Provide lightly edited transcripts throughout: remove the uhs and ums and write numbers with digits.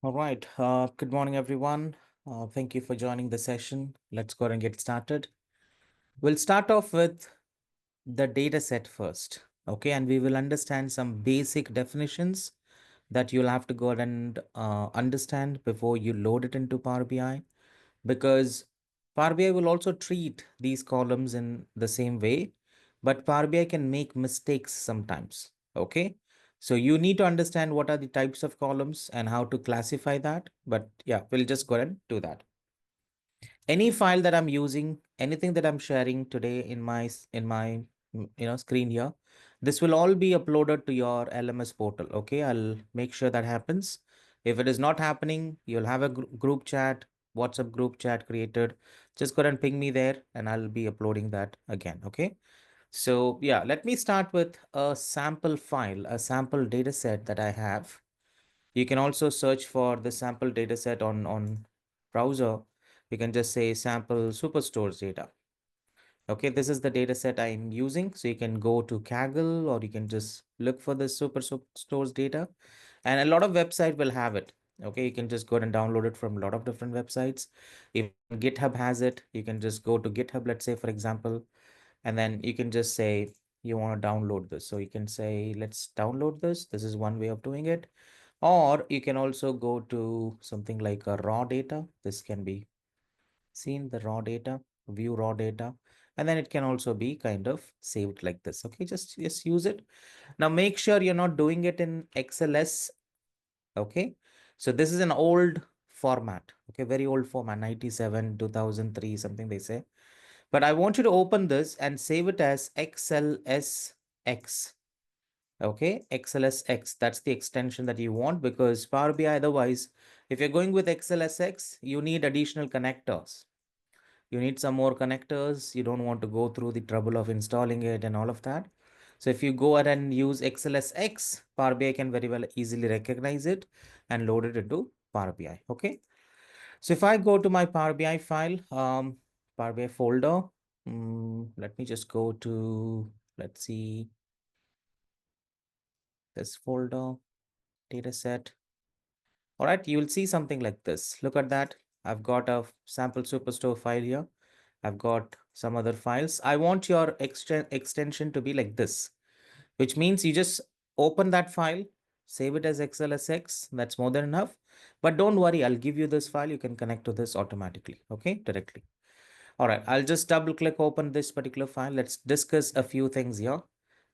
All right. Good morning, everyone. Thank you for joining the session. Let's go ahead and get started. We'll start off with the data set first. Okay. And we will understand some basic definitions that you'll have to go ahead and understand before you load it into Power BI, because Power BI will also treat these columns in the same way, but Power BI can make mistakes sometimes. Okay. So you need to understand what are the types of columns and how to classify that. But yeah, we'll just go ahead and do that. Any file that I'm using, anything that I'm sharing today in my screen here, this will all be uploaded to your LMS portal. Okay, I'll make sure that happens. If it is not happening, you'll have a group chat, WhatsApp group chat created. Just go ahead and ping me there and I'll be uploading that again. Okay. So yeah, let me start with a sample file, a sample data set that I have. You can also search for the sample data set on browser. You can just say sample superstores data. Okay, this is the data set I'm using. So you can go to Kaggle or you can just look for the superstores data. And a lot of website will have it. Okay, you can just go and download it from a lot of different websites. If GitHub has it, you can just go to GitHub, let's say, for example, and then you can just say you want to download this. So you can say, let's download this. This is one way of doing it. Or you can also go to something like a raw data. This can be seen, the raw data, view raw data, and then it can also be kind of saved like this. Okay, just use it. Now make sure you're not doing it in XLS. Okay, so this is an old format. Okay, very old format, 97, 2003, something they say. But I want you to open this and save it as XLSX. Okay, XLSX, that's the extension that you want, because Power BI, otherwise, if you're going with XLSX, you need additional connectors. You need some more connectors. You don't want to go through the trouble of installing it and all of that. So if you go ahead and use XLSX, Power BI can very well easily recognize it and load it into Power BI. Okay. So if I go to my Power BI file, Power BI folder, let me just go to, let's see, this folder, data set. All right, you will see something like this. Look at that. I've got a sample superstore file here. I've got some other files. I want your extension to be like this, which means you just open that file, save it as XLSX. That's more than enough. But don't worry, I'll give you this file. You can connect to this automatically, okay, directly. All right, I'll just double click open this particular file. Let's discuss a few things here,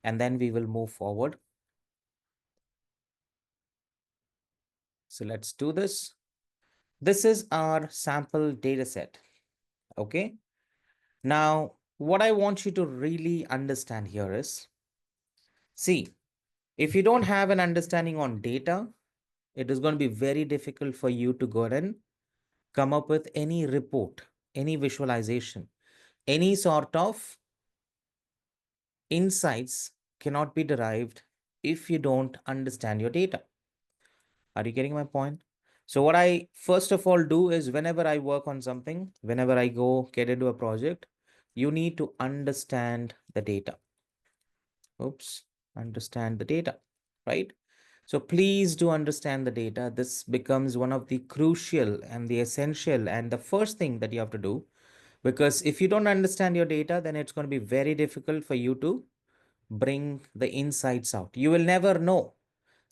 and then we will move forward. So let's do this. This is our sample data set, okay? Now, what I want you to really understand here is, see, if you don't have an understanding on data, it is going to be very difficult for you to go ahead and come up with any report, any visualization, any sort of insights cannot be derived if you don't understand your data. Are you getting my point? So what I first of all do is, whenever I work on something, whenever I go get into a project, you need to understand the data. Oops, understand the data, right? So please do understand the data. This becomes one of the crucial and the essential and the first thing that you have to do, because if you don't understand your data, then it's going to be very difficult for you to bring the insights out. You will never know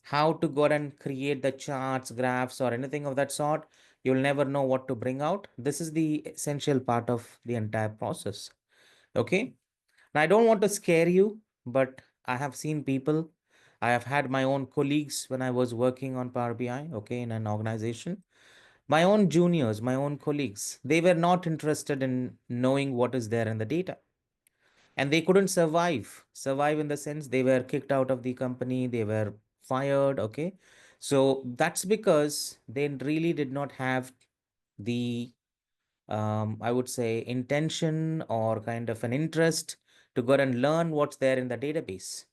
how to go and create the charts, graphs, or anything of that sort. You'll never know what to bring out. This is the essential part of the entire process. Okay. Now, I don't want to scare you, but I have seen people. I have had my own colleagues when I was working on Power BI, okay, in an organization. My own juniors, my own colleagues, they were not interested in knowing what is there in the data. And they couldn't survive. Survive in the sense they were kicked out of the company, they were fired, okay. So that's because they really did not have the I would say intention or kind of an interest to go and learn what's there in the database.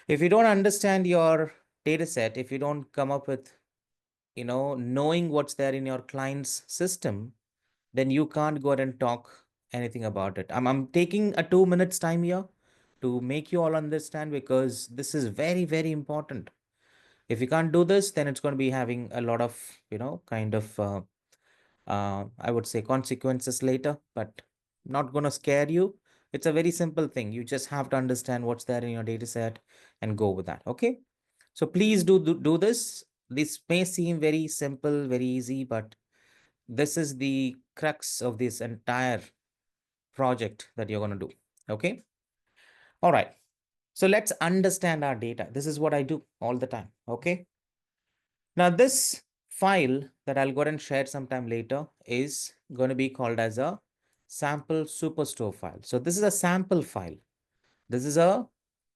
If you don't understand your data set, if you don't come up with, knowing what's there in your client's system, then you can't go ahead and talk anything about it. I'm taking a 2 minutes time here to make you all understand, because this is very, very important. If you can't do this, then it's going to be having a lot of, kind of, I would say consequences later, but not going to scare you. It's a very simple thing. You just have to understand what's there in your data set and go with that. Okay. So please do this. This may seem very simple, very easy, but this is the crux of this entire project that you're going to do. Okay. All right. So let's understand our data. This is what I do all the time. Okay. Now, this file that I'll go ahead and share sometime later is going to be called as a sample superstore file. So this is a sample file. This is a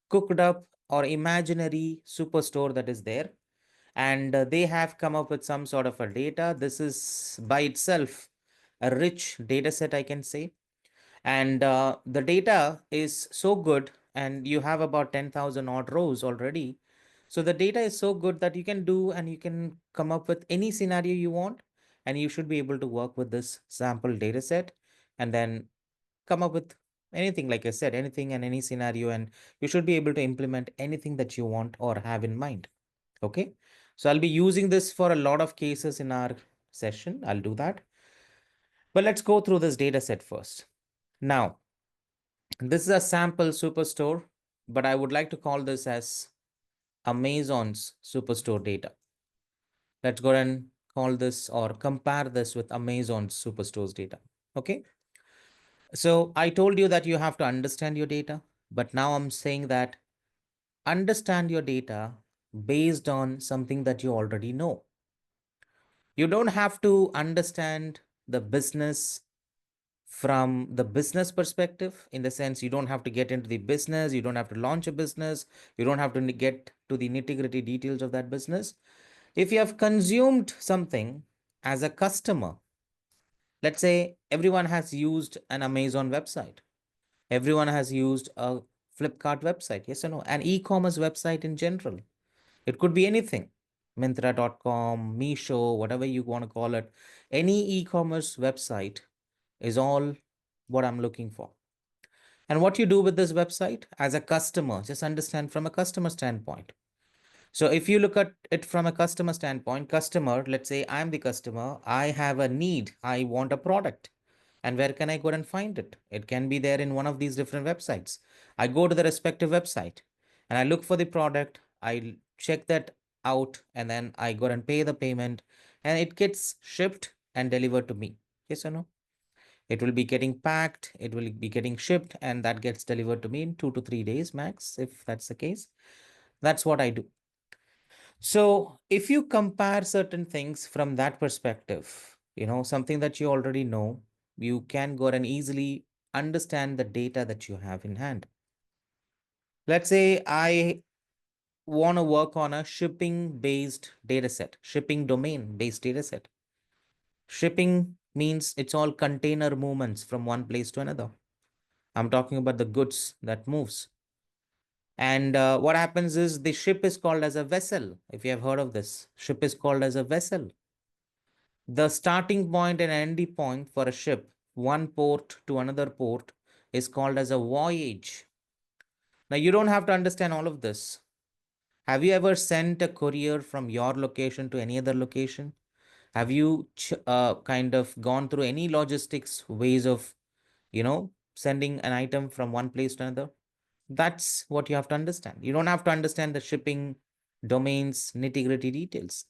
cooked up or imaginary superstore that is there. And they have come up with some sort of a data. This is by itself a rich data set, I can say. And the data is so good, and you have about 10,000 odd rows already. So the data is so good that you can do and you can come up with any scenario you want, and you should be able to work with this sample data set and then come up with anything, like I said, anything and any scenario, and you should be able to implement anything that you want or have in mind. Okay. So I'll be using this for a lot of cases in our session. I'll do that. But let's go through this data set first. Now, this is a sample superstore, but I would like to call this as Amazon's superstore data. Let's go and call this or compare this with Amazon's superstore's data. Okay. So I told you that you have to understand your data, but now I'm saying that understand your data based on something that you already know. You don't have to understand the business from the business perspective, in the sense you don't have to get into the business, you don't have to launch a business, you don't have to get to the nitty-gritty details of that business. If you have consumed something as a customer, let's say everyone has used an Amazon website, everyone has used a Flipkart website, yes or no, an e-commerce website in general. It could be anything, Myntra.com, Meesho, whatever you want to call it. Any e-commerce website is all what I'm looking for. And what you do with this website as a customer, just understand from a customer standpoint. So if you look at it from a customer standpoint, customer, let's say I'm the customer, I have a need, I want a product. And where can I go and find it? It can be there in one of these different websites. I go to the respective website and I look for the product, I check that out, and then I go and pay the payment, and it gets shipped and delivered to me. Yes or no? It will be getting packed, it will be getting shipped, and that gets delivered to me in 2 to 3 days max, if that's the case. That's what I do. So if you compare certain things from that perspective, something that you already know, you can go and easily understand the data that you have in hand. Let's say I want to work on a shipping based data set, shipping domain based data set. Shipping means it's all container movements from one place to another. I'm talking about the goods that moves. And what happens is the ship is called as a vessel. If you have heard of this, ship is called as a vessel. The starting point and ending point for a ship, one port to another port, is called as a voyage. Now, you don't have to understand all of this. Have you ever sent a courier from your location to any other location? Have you kind of gone through any logistics ways of, sending an item from one place to another? That's what you have to understand. You don't have to understand the shipping domains, nitty-gritty details.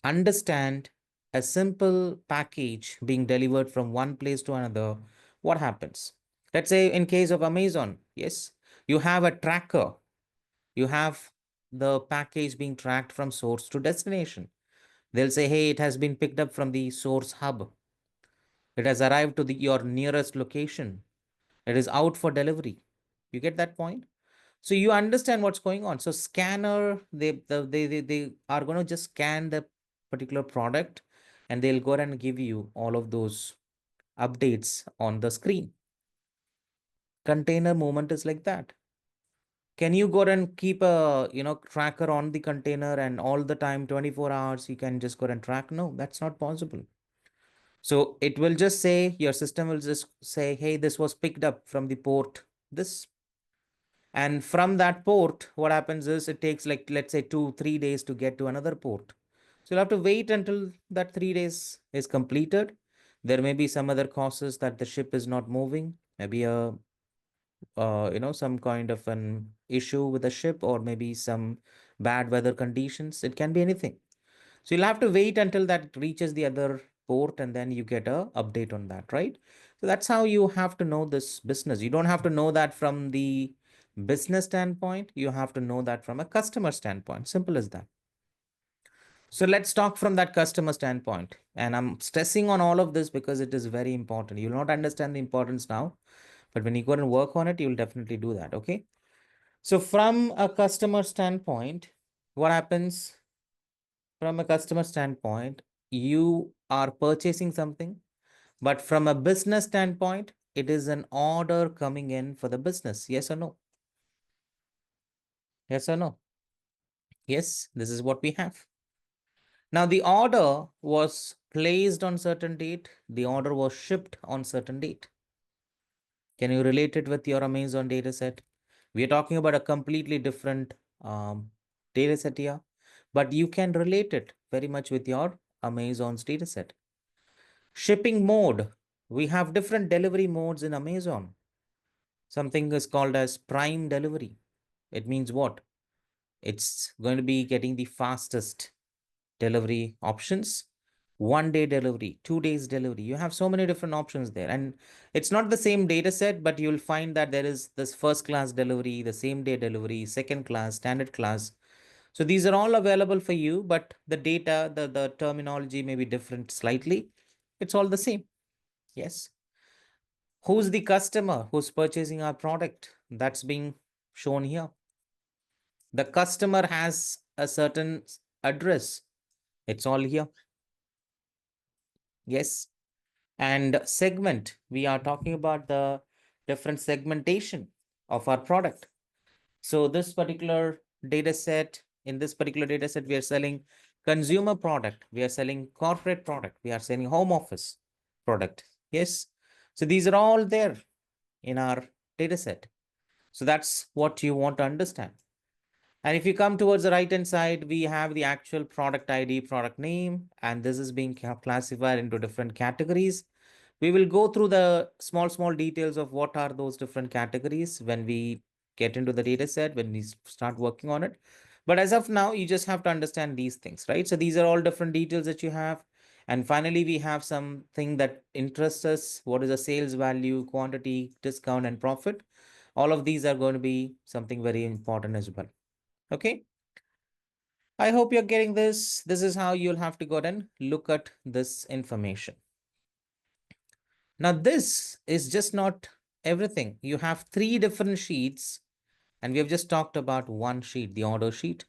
Understand a simple package being delivered from one place to another. What happens? Let's say in case of Amazon, yes, you have a tracker. You have the package being tracked from source to destination. They'll say, hey, it has been picked up from the source hub. It has arrived to your nearest location. It is out for delivery. You get that point? So you understand what's going on. So scanner, they are going to just scan the particular product, and they'll go and give you all of those updates on the screen. Container movement is like that. Can you go and keep a tracker on the container, and all the time 24 hours you can just go and track? No, that's not possible. So it will just say, your system will just say, hey, this was picked up from the port this. And from that port, what happens is it takes like, let's say 2, 3 days to get to another port. So you'll have to wait until that 3 days is completed. There may be some other causes that the ship is not moving, maybe some kind of an issue with the ship, or maybe some bad weather conditions. It can be anything. So you'll have to wait until that reaches the other port, and then you get a update on that, right? So that's how you have to know this business. You don't have to know that from the business standpoint. You have to know that from a customer standpoint. Simple as that. So let's talk from that customer standpoint. And I'm stressing on all of this because it is very important. You'll not understand the importance now, but when you go and work on it, you'll definitely do that. Okay. So from a customer standpoint, what happens from a customer standpoint? You are purchasing something, but from a business standpoint, it is an order coming in for the business. Yes or no? Yes or no? Yes, this is what we have. Now, the order was placed on certain date. The order was shipped on certain date. Can you relate it with your Amazon data set? We are talking about a completely different data set here, but you can relate it very much with your Amazon's data set. Shipping mode. We have different delivery modes in Amazon. Something is called as prime delivery. It means what? It's going to be getting the fastest delivery options. 1 day delivery, 2 days delivery. You have so many different options there. And it's not the same data set, but you'll find that there is this first class delivery, the same day delivery, second class, standard class. So these are all available for you, but the data, the terminology may be different slightly. It's all the same. Yes. Who's the customer who's purchasing our product? That's being shown here. The customer has a certain address. It's all here. Yes. And segment, we are talking about the different segmentation of our product. So this particular data set, in this particular data set, we are selling consumer product, we are selling corporate product, we are selling home office product. Yes. So these are all there in our data set. So that's what you want to understand. And if you come towards the right hand side, we have the actual product ID, product name, and this is being classified into different categories. We will go through the small details of what are those different categories when we get into the data set, when we start working on it. But as of now, you just have to understand these things, right? So these are all different details that you have. And finally, we have something that interests us. What is the sales value, quantity, discount, and profit? All of these are going to be something very important as well. Okay. I hope you're getting this. This is how you'll have to go and look at this information. Now, this is just not everything. You have 3 different sheets, and we have just talked about one sheet, the order sheet.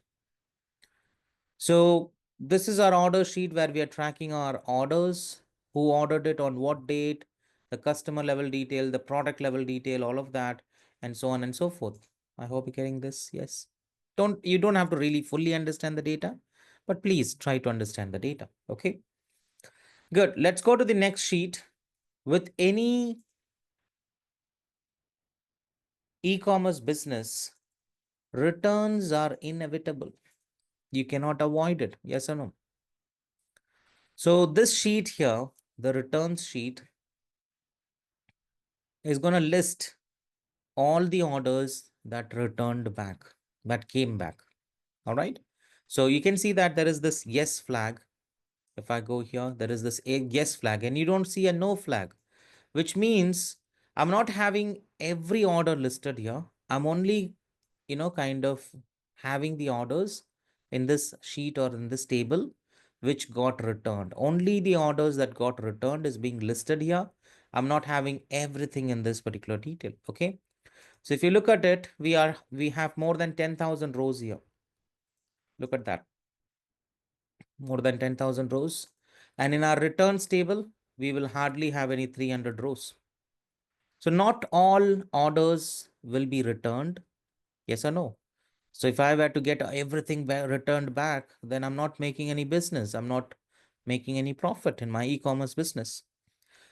So this is our order sheet where we are tracking our orders, who ordered it on what date, the customer level detail, the product level detail, all of that, and so on and so forth. I hope you're getting this. Yes. You don't have to really fully understand the data, but please try to understand the data. Okay. Good. Let's go to the next sheet. With any e-commerce business, returns are inevitable. You cannot avoid it. Yes or no? So this sheet here, the returns sheet, is going to list all the orders that returned back, that came back. All right. So you can see that there is this yes flag. If I go here, there is this yes flag, and you don't see a no flag, which means I'm not having every order listed here. I'm only, kind of having the orders in this sheet or in this table which got returned. Only the orders that got returned is being listed here. I'm not having everything in this particular detail. Okay. So if you look at it, we have more than 10,000 rows here. Look at that. More than 10,000 rows. And in our returns table, we will hardly have any 300 rows. So not all orders will be returned. Yes or no? So if I were to get everything returned back, then I'm not making any business. I'm not making any profit in my e-commerce business.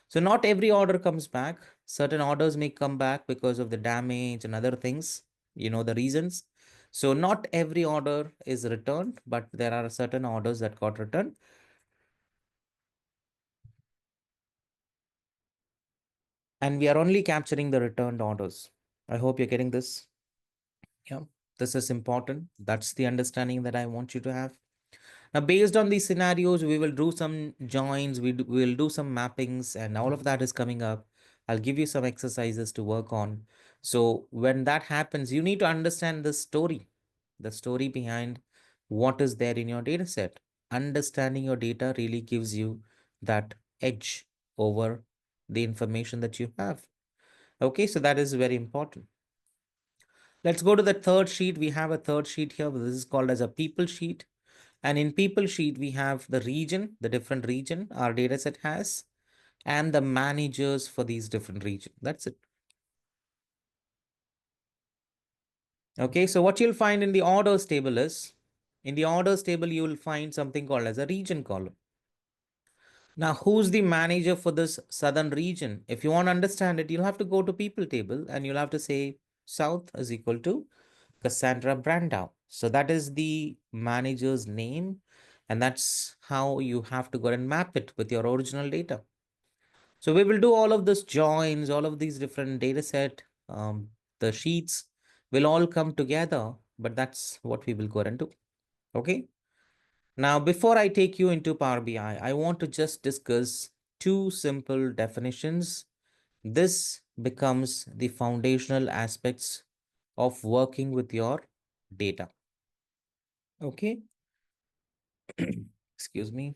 So not every order comes back. Certain orders may come back because of the damage and other things. You know the reasons. So not every order is returned, but there are certain orders that got returned. And we are only capturing the returned orders. I hope you're getting this. Yeah, this is important. That's the understanding that I want you to have. Now, based on these scenarios, we will do some joins, we will do some mappings, and all of that is coming up. I'll give you some exercises to work on. So when that happens, you need to understand the story behind what is there in your data set. Understanding your data really gives you that edge over the information that you have. Okay, so that is very important. Let's go to the third sheet. We have a third sheet here. This is called as a people sheet. And in people sheet, we have the region, the different region our data set has, and the managers for these different region. That's it. Okay, so what you'll find in the orders table is, in the orders table, you will find something called as a region column. Now, who's the manager for this southern region? If you want to understand it, you'll have to go to people table and you'll have to say South is equal to Cassandra Brandau. So that is the manager's name. And that's how you have to go and map it with your original data. So we will do all of this joins, all of these different data set, the sheets will all come together, but that's what we will go and do. Okay. Now, before I take you into Power BI, I want to just discuss two simple definitions. This becomes the foundational aspects of working with your data. Okay. Excuse me.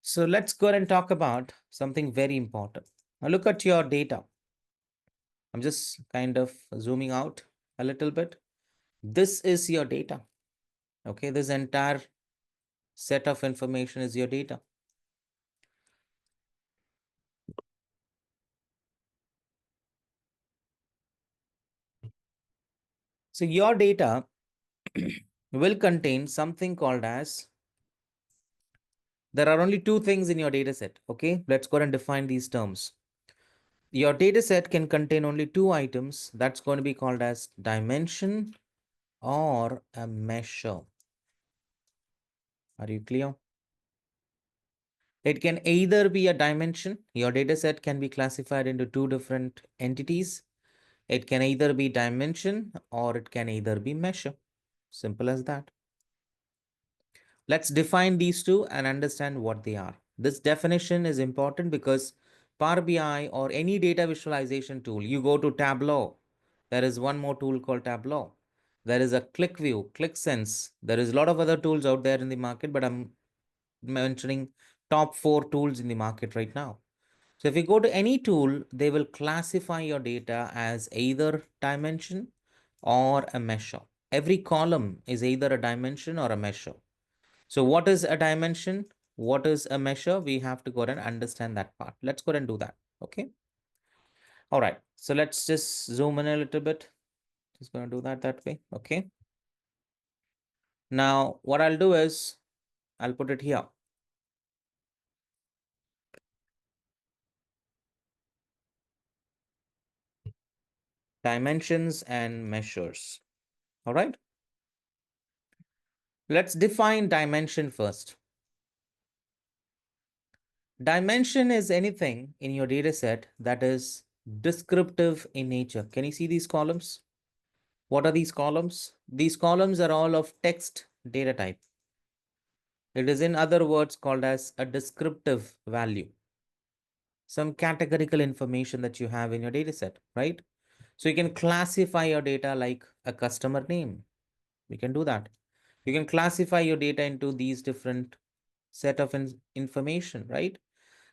So let's go and talk about something very important. Now look at your data. I'm just kind of zooming out a little bit. This is your data. Okay, this entire set of information is your data. So your data will contain something called as, there are only two things in your data set. Okay, let's go and define these terms. Your data set can contain only two items. That's going to be called as dimension or a measure. Are you clear? It can either be a dimension. Your data set can be classified into two different entities. It can either be dimension or it can either be measure. Simple as that. Let's define these two and understand what they are. This definition is important because Power BI or any data visualization tool, you go to Tableau. There is one more tool called Tableau. There is a ClickView, ClickSense. There is a lot of other tools out there in the market, but I'm mentioning top 4 tools in the market right now. So if you go to any tool, they will classify your data as either dimension or a measure. Every column is either a dimension or a measure. So what is a dimension? What is a measure? We have to go and understand that part. Let's go and do that. Okay. All right. So let's just zoom in a little bit. Just going to do that way. Okay. Now what I'll do is I'll put it here. Dimensions and measures. All right. Let's define dimension first. Dimension is anything in your data set that is descriptive in nature. Can you see these columns? What are these columns? These columns are all of text data type. It is in other words called as a descriptive value. Some categorical information that you have in your data set, right? So you can classify your data like a customer name. We can do that. You can classify your data into these different set of information, right?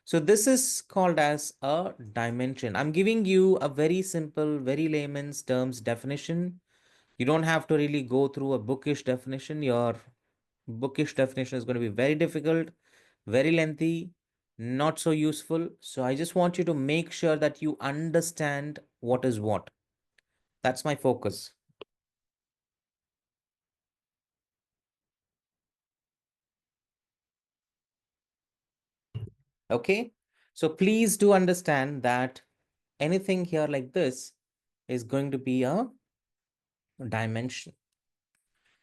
So this is called as a dimension. I'm giving you a very simple, very layman's terms definition. You don't have to really go through a bookish definition. Your bookish definition is going to be very difficult, very lengthy, not so useful. So I just want you to make sure that you understand what is what. That's my focus. Okay. So please do understand that anything here like this is going to be a dimension.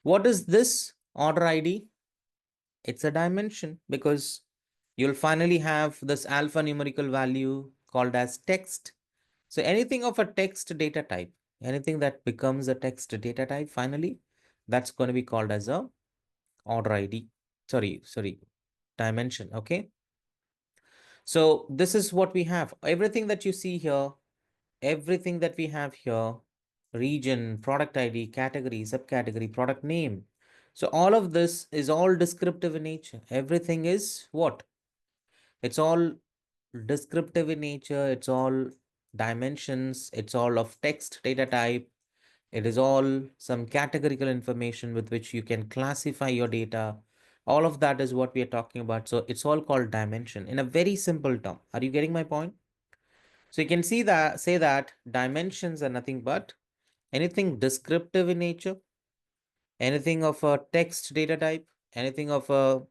What is this order ID? It's a dimension because you'll finally have this alphanumerical value called as text. So anything of a text data type, anything that becomes a text data type, finally, that's going to be called as a order ID. Sorry, dimension. Okay. So this is what we have. Everything that you see here, everything that we have here, region, product ID, category, subcategory, product name. So all of this is all descriptive in nature. Everything is what? It's all descriptive in nature. It's all dimensions. It's all of text data type. It is all some categorical information with which you can classify your data. All of that is what we are talking about. So it's all called dimension in a very simple term. Are you getting my point? So you can see that, say that dimensions are nothing but anything descriptive in nature, anything of a text data type, anything of a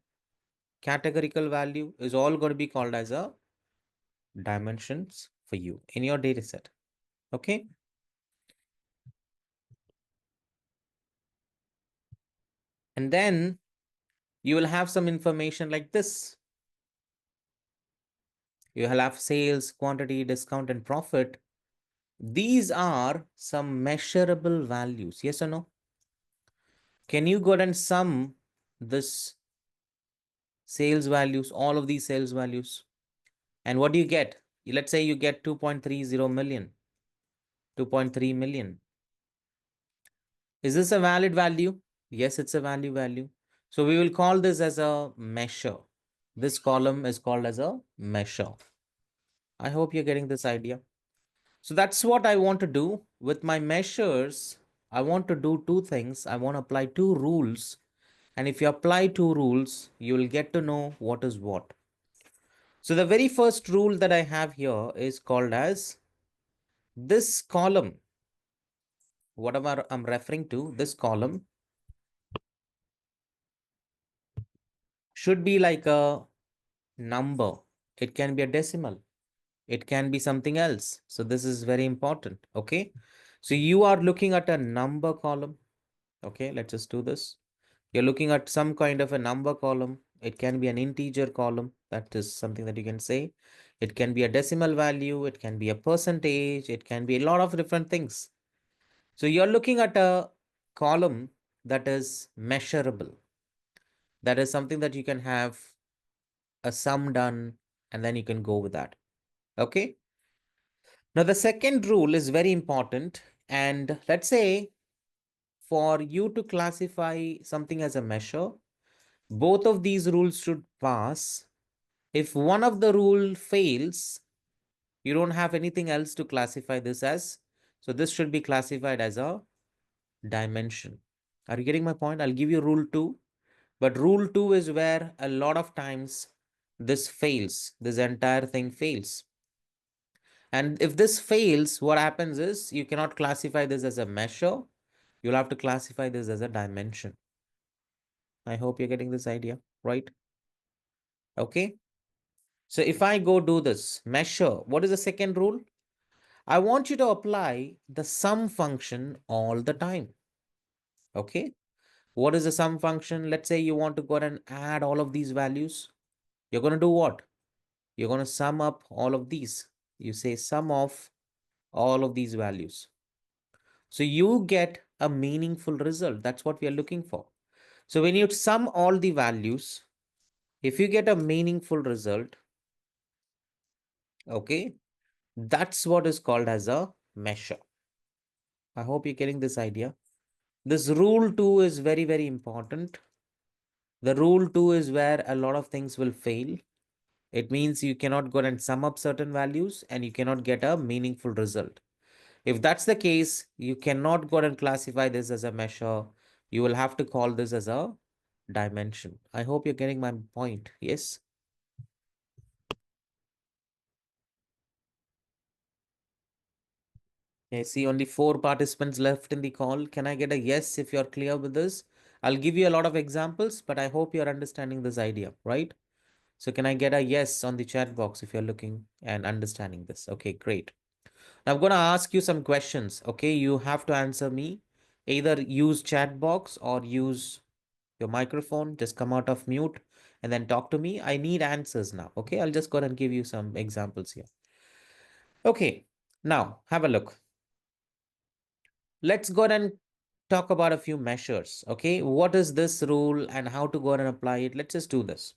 categorical value is all going to be called as a dimensions for you in your data set. Okay. And then you will have some information like this. You will have sales, quantity, discount, and profit. These are some measurable values. Yes or no? Can you go ahead and sum this sales values, all of these sales values? And what do you get? Let's say you get 2.30 million, 2.3 million. Is this a valid value? Yes, it's a value. So we will call this as a measure. This column is called as a measure. I hope you're getting this idea. So that's what I want to do with my measures. I want to do two things. I want to apply two rules. And if you apply two rules, you will get to know what is what. So the very first rule that I have here is called as this column. Whatever I'm referring to, this column should be like a number. It can be a decimal. It can be something else. So this is very important. Okay. So you are looking at a number column. Okay. Let's just do this. You're looking at some kind of a number column. It can be an integer column. That is something that you can say. It can be a decimal value. It can be a percentage. It can be a lot of different things. So you're looking at a column that is measurable. That is something that you can have a sum done and then you can go with that. Okay. Now the second rule is very important. And let's say for you to classify something as a measure, both of these rules should pass. If one of the rule fails, you don't have anything else to classify this as. So this should be classified as a dimension. Are you getting my point? I'll give you rule 2. But rule 2 is where a lot of times this fails. This entire thing fails. And if this fails, what happens is you cannot classify this as a measure. You'll have to classify this as a dimension. I hope you're getting this idea, right? Okay. So if I go do this measure, what is the second rule? I want you to apply the sum function all the time. Okay. What is the sum function? Let's say you want to go and add all of these values. You're going to do what? You're going to sum up all of these. You say sum of all of these values. So you get a meaningful result. That's what we are looking for. So when you sum all the values, if you get a meaningful result, okay, that's what is called as a measure. I hope you're getting this idea. This rule 2 is very, very important. The rule 2 is where a lot of things will fail. It means you cannot go and sum up certain values and you cannot get a meaningful result. If that's the case, you cannot go and classify this as a measure. You will have to call this as a dimension. I hope you're getting my point. Yes. I see only 4 participants left in the call. Can I get a yes if you're clear with this? I'll give you a lot of examples, but I hope you're understanding this idea, right? So can I get a yes on the chat box if you're looking and understanding this? Okay, great. I'm going to ask you some questions. Okay. You have to answer me. Either use chat box or use your microphone. Just come out of mute and then talk to me. I need answers now. Okay. I'll just go ahead and give you some examples here. Okay. Now have a look. Let's go ahead and talk about a few measures. Okay. What is this rule and how to go ahead and apply it? Let's just do this.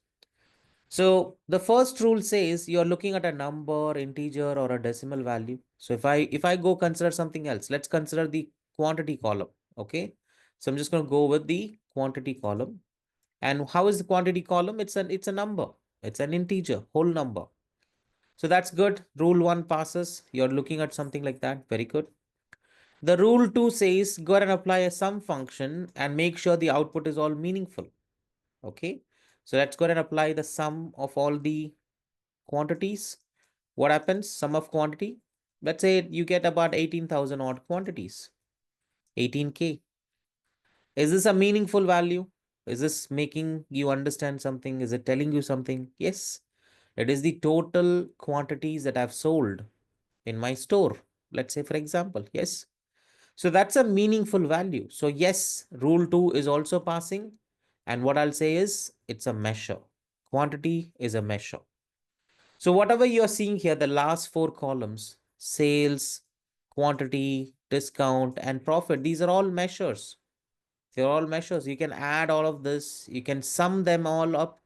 So the first rule says you're looking at a number, integer, or a decimal value. So if I go consider something else, let's consider the quantity column. Okay. So I'm just going to go with the quantity column. And how is the quantity column? It's a number. It's an integer, whole number. So that's good. Rule one passes. You're looking at something like that. Very good. The rule two says go ahead and apply a sum function and make sure the output is all meaningful. Okay. So let's go ahead and apply the sum of all the quantities. What happens? Sum of quantity. Let's say you get about 18,000 odd quantities. 18K. Is this a meaningful value? Is this making you understand something? Is it telling you something? Yes. It is the total quantities that I've sold in my store. Let's say, for example, yes. So that's a meaningful value. So yes, rule two is also passing. And what I'll say is it's a measure. Quantity is a measure. So whatever you're seeing here, the last four columns, sales, quantity, discount, and profit, these are all measures. They're all measures. You can add all of this, you can sum them all up,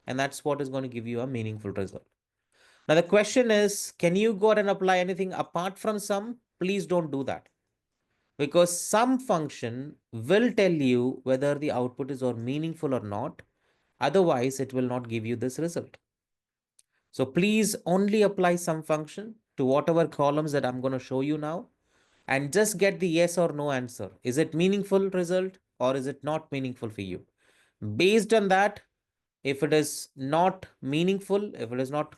and that's what is going to give you a meaningful result. Now, the question is, can you go ahead and apply anything apart from sum? Please don't do that because sum function will tell you whether the output is or meaningful or not. Otherwise, it will not give you this result. So please only apply sum function to whatever columns that I'm going to show you now and just get the yes or no answer. Is it meaningful result or is it not meaningful for you? Based on that, if it is not meaningful, if it is not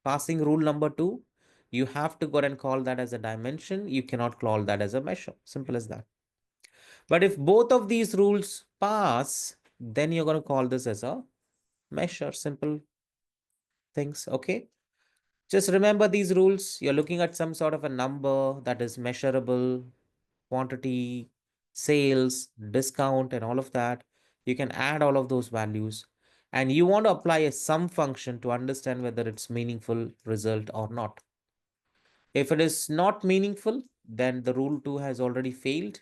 passing rule number two, you have to go and call that as a dimension. You cannot call that as a measure. Simple as that. But if both of these rules pass, then you're going to call this as a measure. Simple things. Okay. Just remember these rules. You're looking at some sort of a number that is measurable, quantity, sales, discount, and all of that. You can add all of those values. And you want to apply a sum function to understand whether it's meaningful result or not. If it is not meaningful, then the rule 2 has already failed.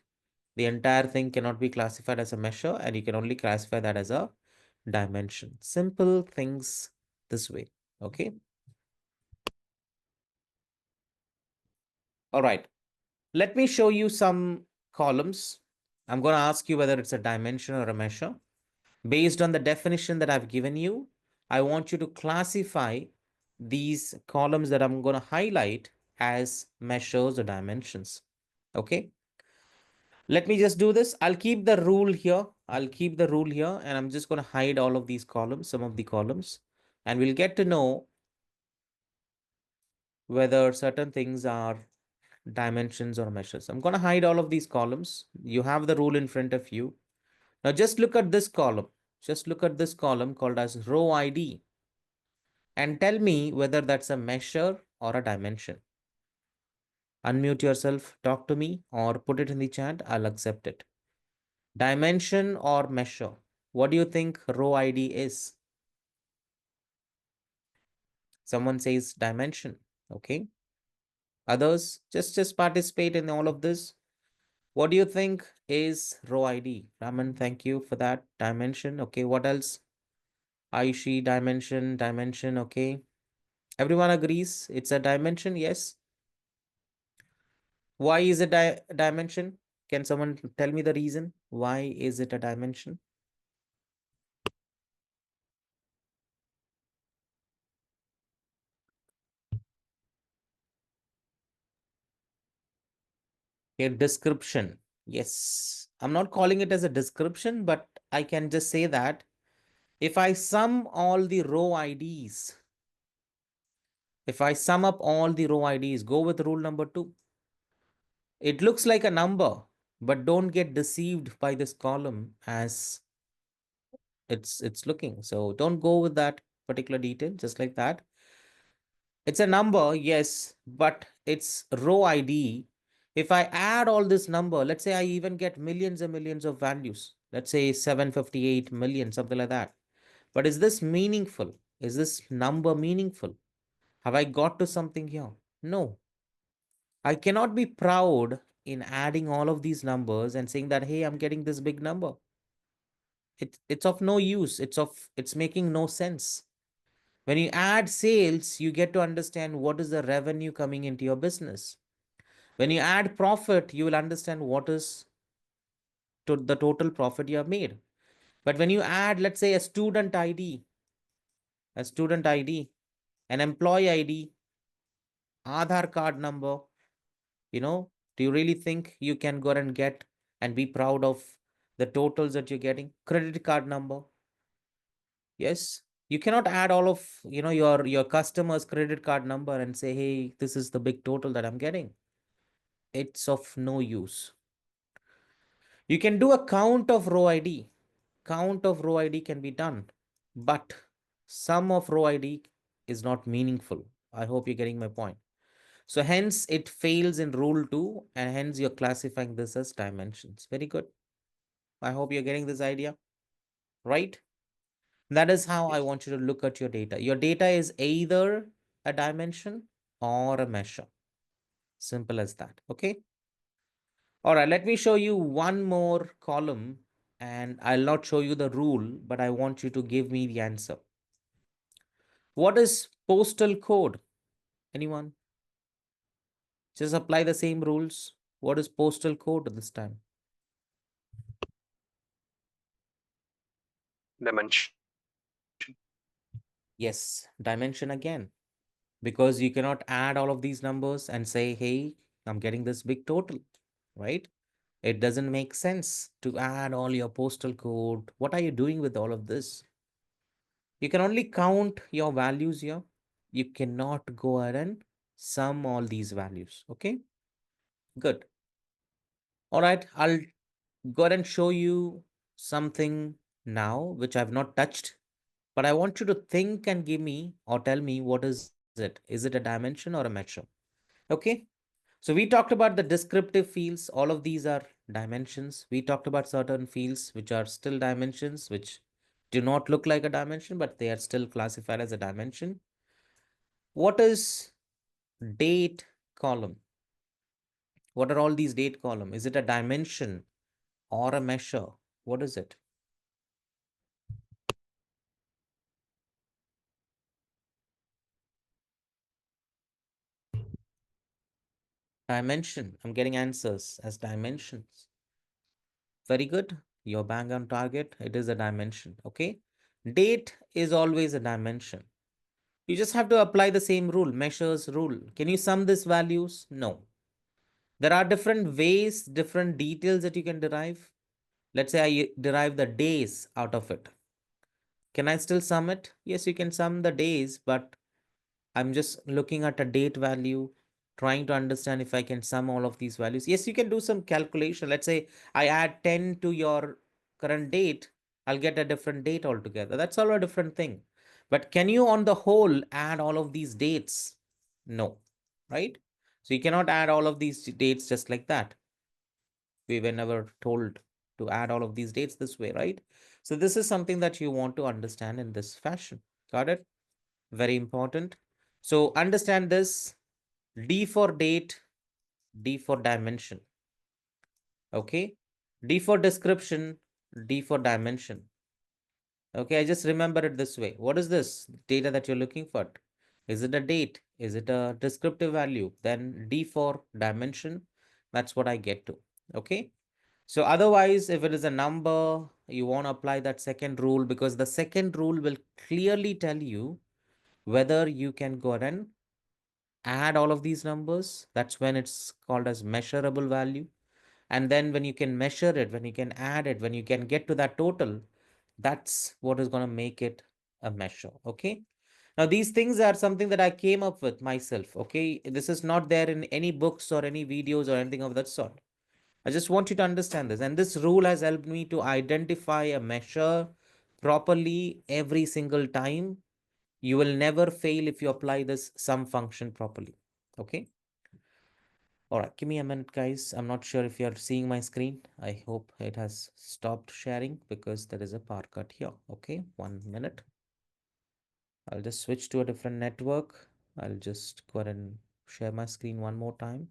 The entire thing cannot be classified as a measure, and you can only classify that as a dimension. Simple things this way. Okay. All right. Let me show you some columns. I'm going to ask you whether it's a dimension or a measure. Based on the definition that I've given you, I want you to classify these columns that I'm going to highlight as measures or dimensions. Okay. Let me just do this. I'll keep the rule here. I'll keep the rule here and I'm just going to hide all of these columns, some of the columns, and we'll get to know whether certain things are dimensions or measures. I'm going to hide all of these columns. You have the rule in front of you. Now just look at this column. Just look at this column called as row ID and tell me whether that's a measure or a dimension. Unmute yourself, talk to me, or put it in the chat. I'll accept it. Dimension or measure? What do you think row ID is? Someone says dimension. Okay. Others, just participate in all of this. What do you think is row ID? Raman, thank you for that. Dimension. Okay. What else? Aishi, dimension, dimension. Okay. Everyone agrees it's a dimension. Yes. Why is it dimension? Can someone tell me the reason? Why is it a dimension? A description. Yes. I'm not calling it as a description, but I can just say that if I sum all the row IDs, if I sum up all the row IDs, go with rule number 2. It looks like a number, but don't get deceived by this column as it's looking. So don't go with that particular detail, just like that. It's a number, yes, but it's row ID. If I add all this number, let's say I even get millions and millions of values, let's say 758 million, something like that. But is this meaningful? Is this number meaningful? Have I got to something here? No. I cannot be proud in adding all of these numbers and saying that, hey, I'm getting this big number. It's of no use. It's making no sense. When you add sales, you get to understand what is the revenue coming into your business. When you add profit, you will understand what is the total profit you have made. But when you add, let's say, a student ID, an employee ID, Aadhaar card number, you know, do you really think you can go and get and be proud of the totals that you're getting? Credit card number. Yes. You cannot add all of, your customer's credit card number and say, hey, this is the big total that I'm getting. It's of no use. You can do a count of row ID. Count of row ID can be done, but sum of row ID is not meaningful. I hope you're getting my point. So hence it fails in rule 2, and hence you're classifying this as dimensions. Very good. I hope you're getting this idea, right? That is how I want you to look at your data. Your data is either a dimension or a measure. Simple as that. Okay. All right. Let me show you one more column, and I'll not show you the rule, but I want you to give me the answer. What is postal code? Anyone? Just apply the same rules. What is postal code this time? Dimension. Yes, dimension again. Because you cannot add all of these numbers and say, hey, I'm getting this big total, right? It doesn't make sense to add all your postal code. What are you doing with all of this? You can only count your values here. You cannot go ahead and sum all these values. Okay, good. All right, I'll go ahead and show you something now, which I've not touched, but I want you to think and give me or tell me what is it? Is it a dimension or a measure? Okay. So we talked about the descriptive fields. All of these are dimensions. We talked about certain fields which are still dimensions, which do not look like a dimension, but they are still classified as a dimension. What is date column? What are all these date column? Is it a dimension or a measure? What is it? Dimension. I'm getting answers as dimensions. Very good. You're bang on target. It is a dimension. Okay. Date is always a dimension. You just have to apply the same rule, measures rule. Can you sum these values? No. There are different ways, different details that you can derive. Let's say I derive the days out of it. Can I still sum it? Yes, you can sum the days, but I'm just looking at a date value, trying to understand if I can sum all of these values. Yes, you can do some calculation. Let's say I add 10 to your current date, I'll get a different date altogether. That's all a different thing. But can you, on the whole, add all of these dates? No, right? So you cannot add all of these dates just like that. We were never told to add all of these dates this way, right? So this is something that you want to understand in this fashion. Got it? Very important. So understand this. D for date, D for dimension. Okay. D for description, D for dimension. Okay. I just remember it this way. What is this data that you're looking for? Is it a date? Is it a descriptive value? Then D for dimension. That's what I get to. Okay. So otherwise, if it is a number, you want to apply that second rule, because the second rule will clearly tell you whether you can go ahead and add all of these numbers. That's when it's called as measurable value. And then when you can measure it, when you can add it, when you can get to that total, that's what is going to make it a measure. Okay. Now, these things are something that I came up with myself. Okay. This is not there in any books or any videos or anything of that sort. I just want you to understand this. And this rule has helped me to identify a measure properly every single time You will never fail if you apply this sum function properly. Okay. All right, give me a minute, guys. I'm not sure if you're seeing my screen. I hope it has stopped sharing because there is a power cut here. Okay, 1 minute. I'll just switch to a different network. I'll just go ahead and share my screen one more time.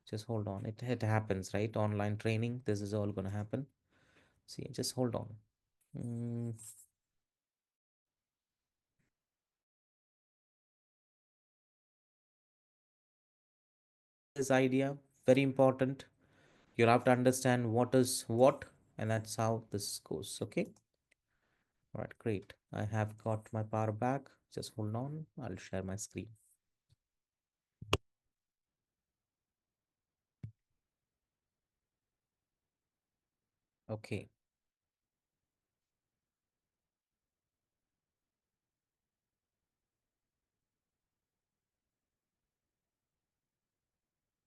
Just hold on. It happens, right? Online training. This is all going to happen. See, just hold on. Mm, this idea, very important. You'll have to understand what is what, and that's how this goes. Okay. All right, great. I have got my power back. Just hold on. I'll share my screen. Okay.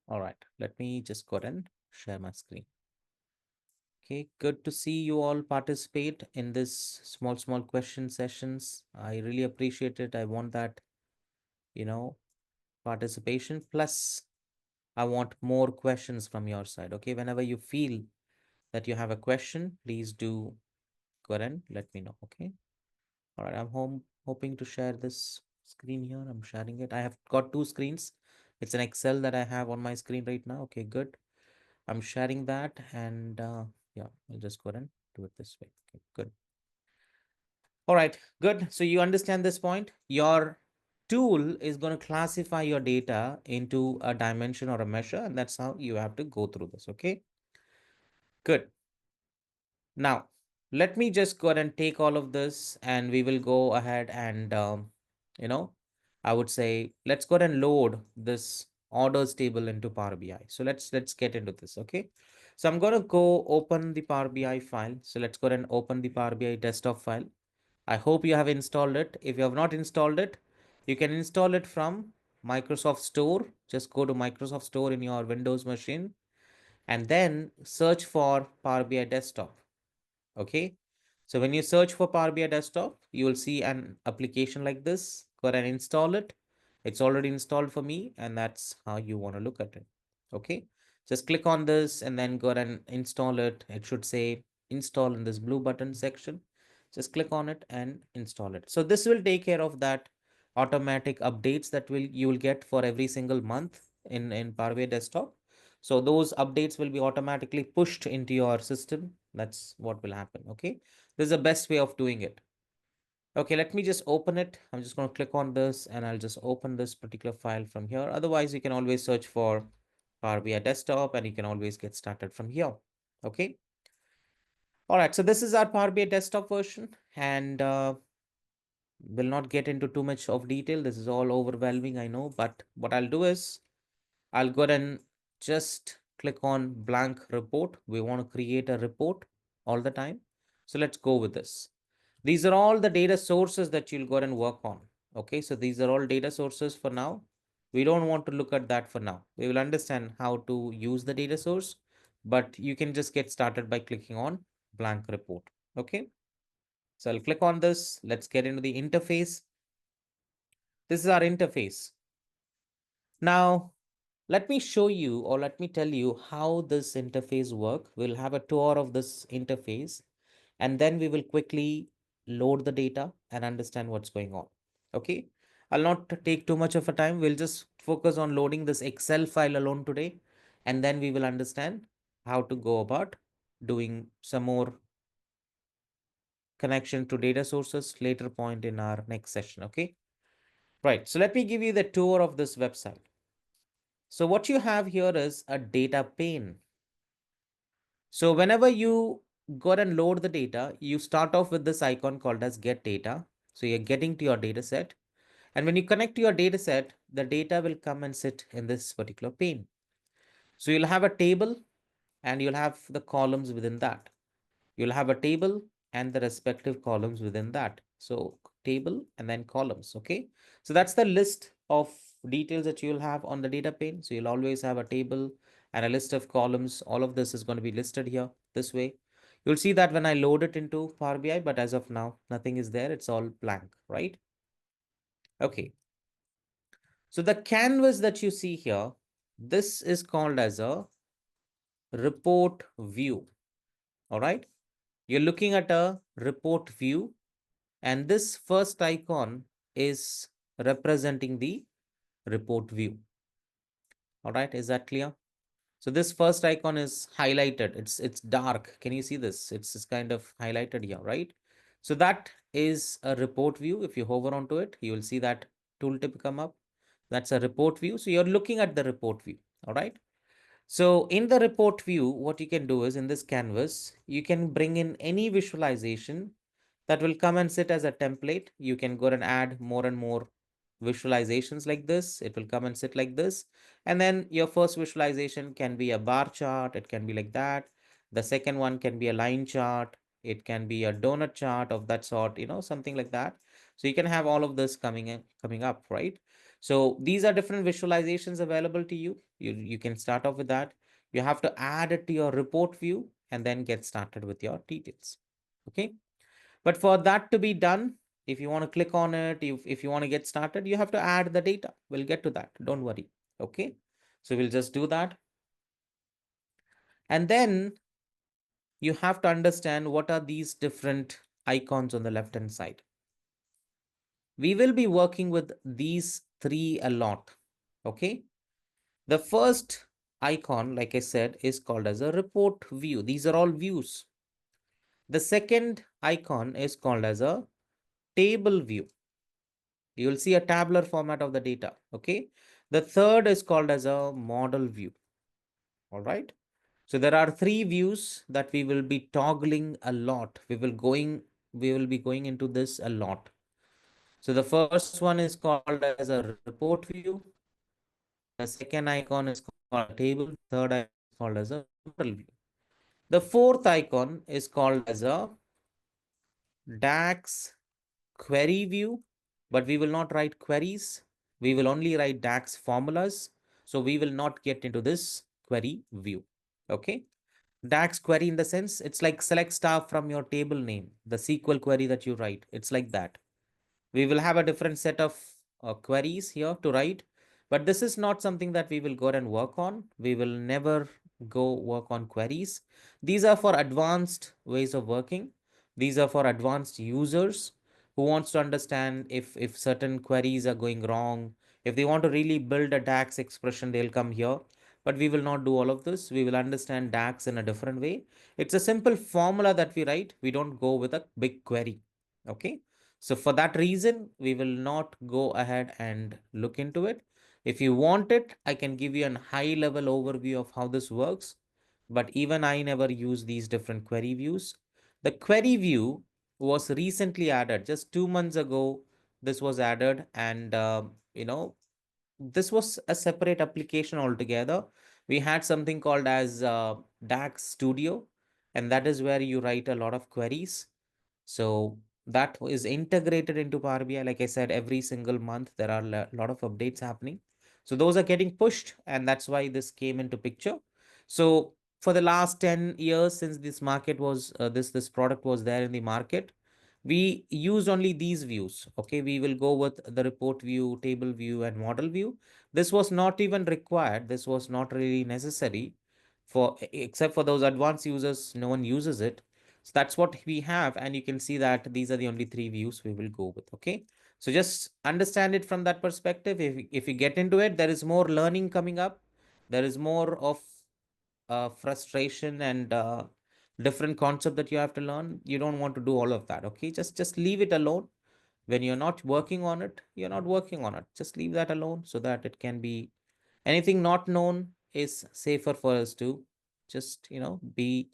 All right. Let me just go ahead and share my screen. Okay. Good to see you all participate in this small question sessions. I really appreciate it. I want that, you know, participation. Plus, I want more questions from your side. Okay. Whenever you feel that you have a question, please do go ahead and let me know. Okay. All right, hoping to share this screen here. I'm sharing it. I have got two screens. It's an Excel that I have on my screen right now. Okay, good. I'm sharing that and yeah, I'll just go ahead and do it this way. Okay, good. All right, good. So you understand this point. Your tool is going to classify your data into a dimension or a measure, and that's how you have to go through this. Okay, good. Now, let me just go ahead and take all of this and we will go ahead and, you know, I would say, let's go ahead and load this orders table into Power BI. So let's get into this. Okay. So I'm going to go open the Power BI file. So let's go ahead and open the Power BI desktop file. I hope you have installed it. If you have not installed it, you can install it from Microsoft Store. Just go to Microsoft Store in your Windows machine and then search for Power BI desktop. Okay. So when you search for Power BI desktop, you will see an application like this. Go ahead and install it. It's already installed for me, and that's how you want to look at it. Okay. Just click on this and then go ahead and install it. It should say install in this blue button section. Just click on it and install it. So this will take care of that automatic updates that will you will get for every single month in Power BI desktop. So those updates will be automatically pushed into your system. That's what will happen. Okay. This is the best way of doing it. Okay, let me just open it. I'm just going to click on this and I'll just open this particular file from here. Otherwise, you can always search for Power BI desktop and you can always get started from here. Okay. All right. So this is our Power BI desktop version and will not get into too much of detail. This is all overwhelming, I know, but what I'll do is I'll go ahead and just click on blank report. We want to create a report all the time. So let's go with this. These are all the data sources that you'll go ahead and work on. Okay, so these are all data sources for now. We don't want to look at that for now. We will understand how to use the data source, but you can just get started by clicking on blank report. Okay, so I'll click on this. Let's get into the interface. This is our interface. Now, let me show you or let me tell you how this interface work. We'll have a tour of this interface and then we will quickly load the data and understand what's going on. Okay. I'll not take too much of a time. We'll just focus on loading this Excel file alone today. And then we will understand how to go about doing some more connection to data sources later point in our next session. Okay. Right. So let me give you the tour of this website. So what you have here is a data pane. So whenever you go and load the data, you start off with this icon called as get data. So you're getting to your data set. And when you connect to your data set, the data will come and sit in this particular pane. So you'll have a table and you'll have the columns within that. You'll have a table and the respective columns within that. So table and then columns. Okay. So that's the list of details that you'll have on the data pane. So you'll always have a table and a list of columns. All of this is going to be listed here this way. You'll see that when I load it into Power BI, but as of now, nothing is there. It's all blank, right? Okay. So the canvas that you see here, this is called as a report view. All right. You're looking at a report view, and this first icon is representing the report view. All right. Is that clear? So this first icon is highlighted. It's dark. Can you see this? It's kind of highlighted here, right? So that is a report view. If you hover onto it, you will see that tooltip come up. That's a report view. So you're looking at the report view. All right. So in the report view, what you can do is in this canvas, you can bring in any visualization that will come and sit as a template. You can go and add more and more visualizations like this. It will come and sit like this. And then your first visualization can be a bar chart. It can be like that. The second one can be a line chart. It can be a donut chart of that sort, something like that. So you can have all of this coming up, right? So these are different visualizations available to you. You can start off with that. You have to add it to your report view and then get started with your details. Okay. But for that to be done, if you want to click on it, if you want to get started, you have to add the data. We'll get to that. Don't worry. Okay. So we'll just do that. And then you have to understand what are these different icons on the left hand side. We will be working with these three a lot. Okay. The first icon, like I said, is called as a report view. These are all views. The second icon is called as a table view. You will see a tabular format of the data. Okay. The third is called as a model view. All right. So there are three views that we will be toggling a lot. We will be going into this a lot. So the first one is called as a report view. The second icon is called a table. Third icon is called as a model view. The fourth icon is called as a DAX query view, but we will not write queries. We will only write DAX formulas. So we will not get into this query view. Okay. DAX query in the sense it's like select star from your table name, the SQL query that you write. It's like that. We will have a different set of queries here to write, but this is not something that we will go and work on. We will never go work on queries. These are for advanced ways of working. These are for advanced users who wants to understand if certain queries are going wrong. If they want to really build a DAX expression, they'll come here. But we will not do all of this. We will understand DAX in a different way. It's a simple formula that we write. We don't go with a big query. Okay. So for that reason, we will not go ahead and look into it. If you want it, I can give you a high level overview of how this works. But even I never use these different query views. The query view was recently added just 2 months ago. This was added, and this was a separate application altogether. We had something called as DAX Studio, and that is where you write a lot of queries. So that is integrated into Power BI. Like I said, every single month there are a lot of updates happening. So those are getting pushed, and that's why this came into picture. So for the last 10 years since this market was this product was there in the market, we used only these views. Okay, we will go with the report view, table view, and model view. This was not even required. This was not really necessary for except for those advanced users. No one uses it. So that's what we have. And you can see that these are the only three views we will go with. Okay. So just understand it from that perspective. If you get into it, there is more learning coming up. There is more of frustration and different concept that you have to learn. You don't want to do all of that. Okay. Just leave it alone. When you're not working on it, you're not working on it. Just leave that alone so that it can be anything not known is safer for us to just, be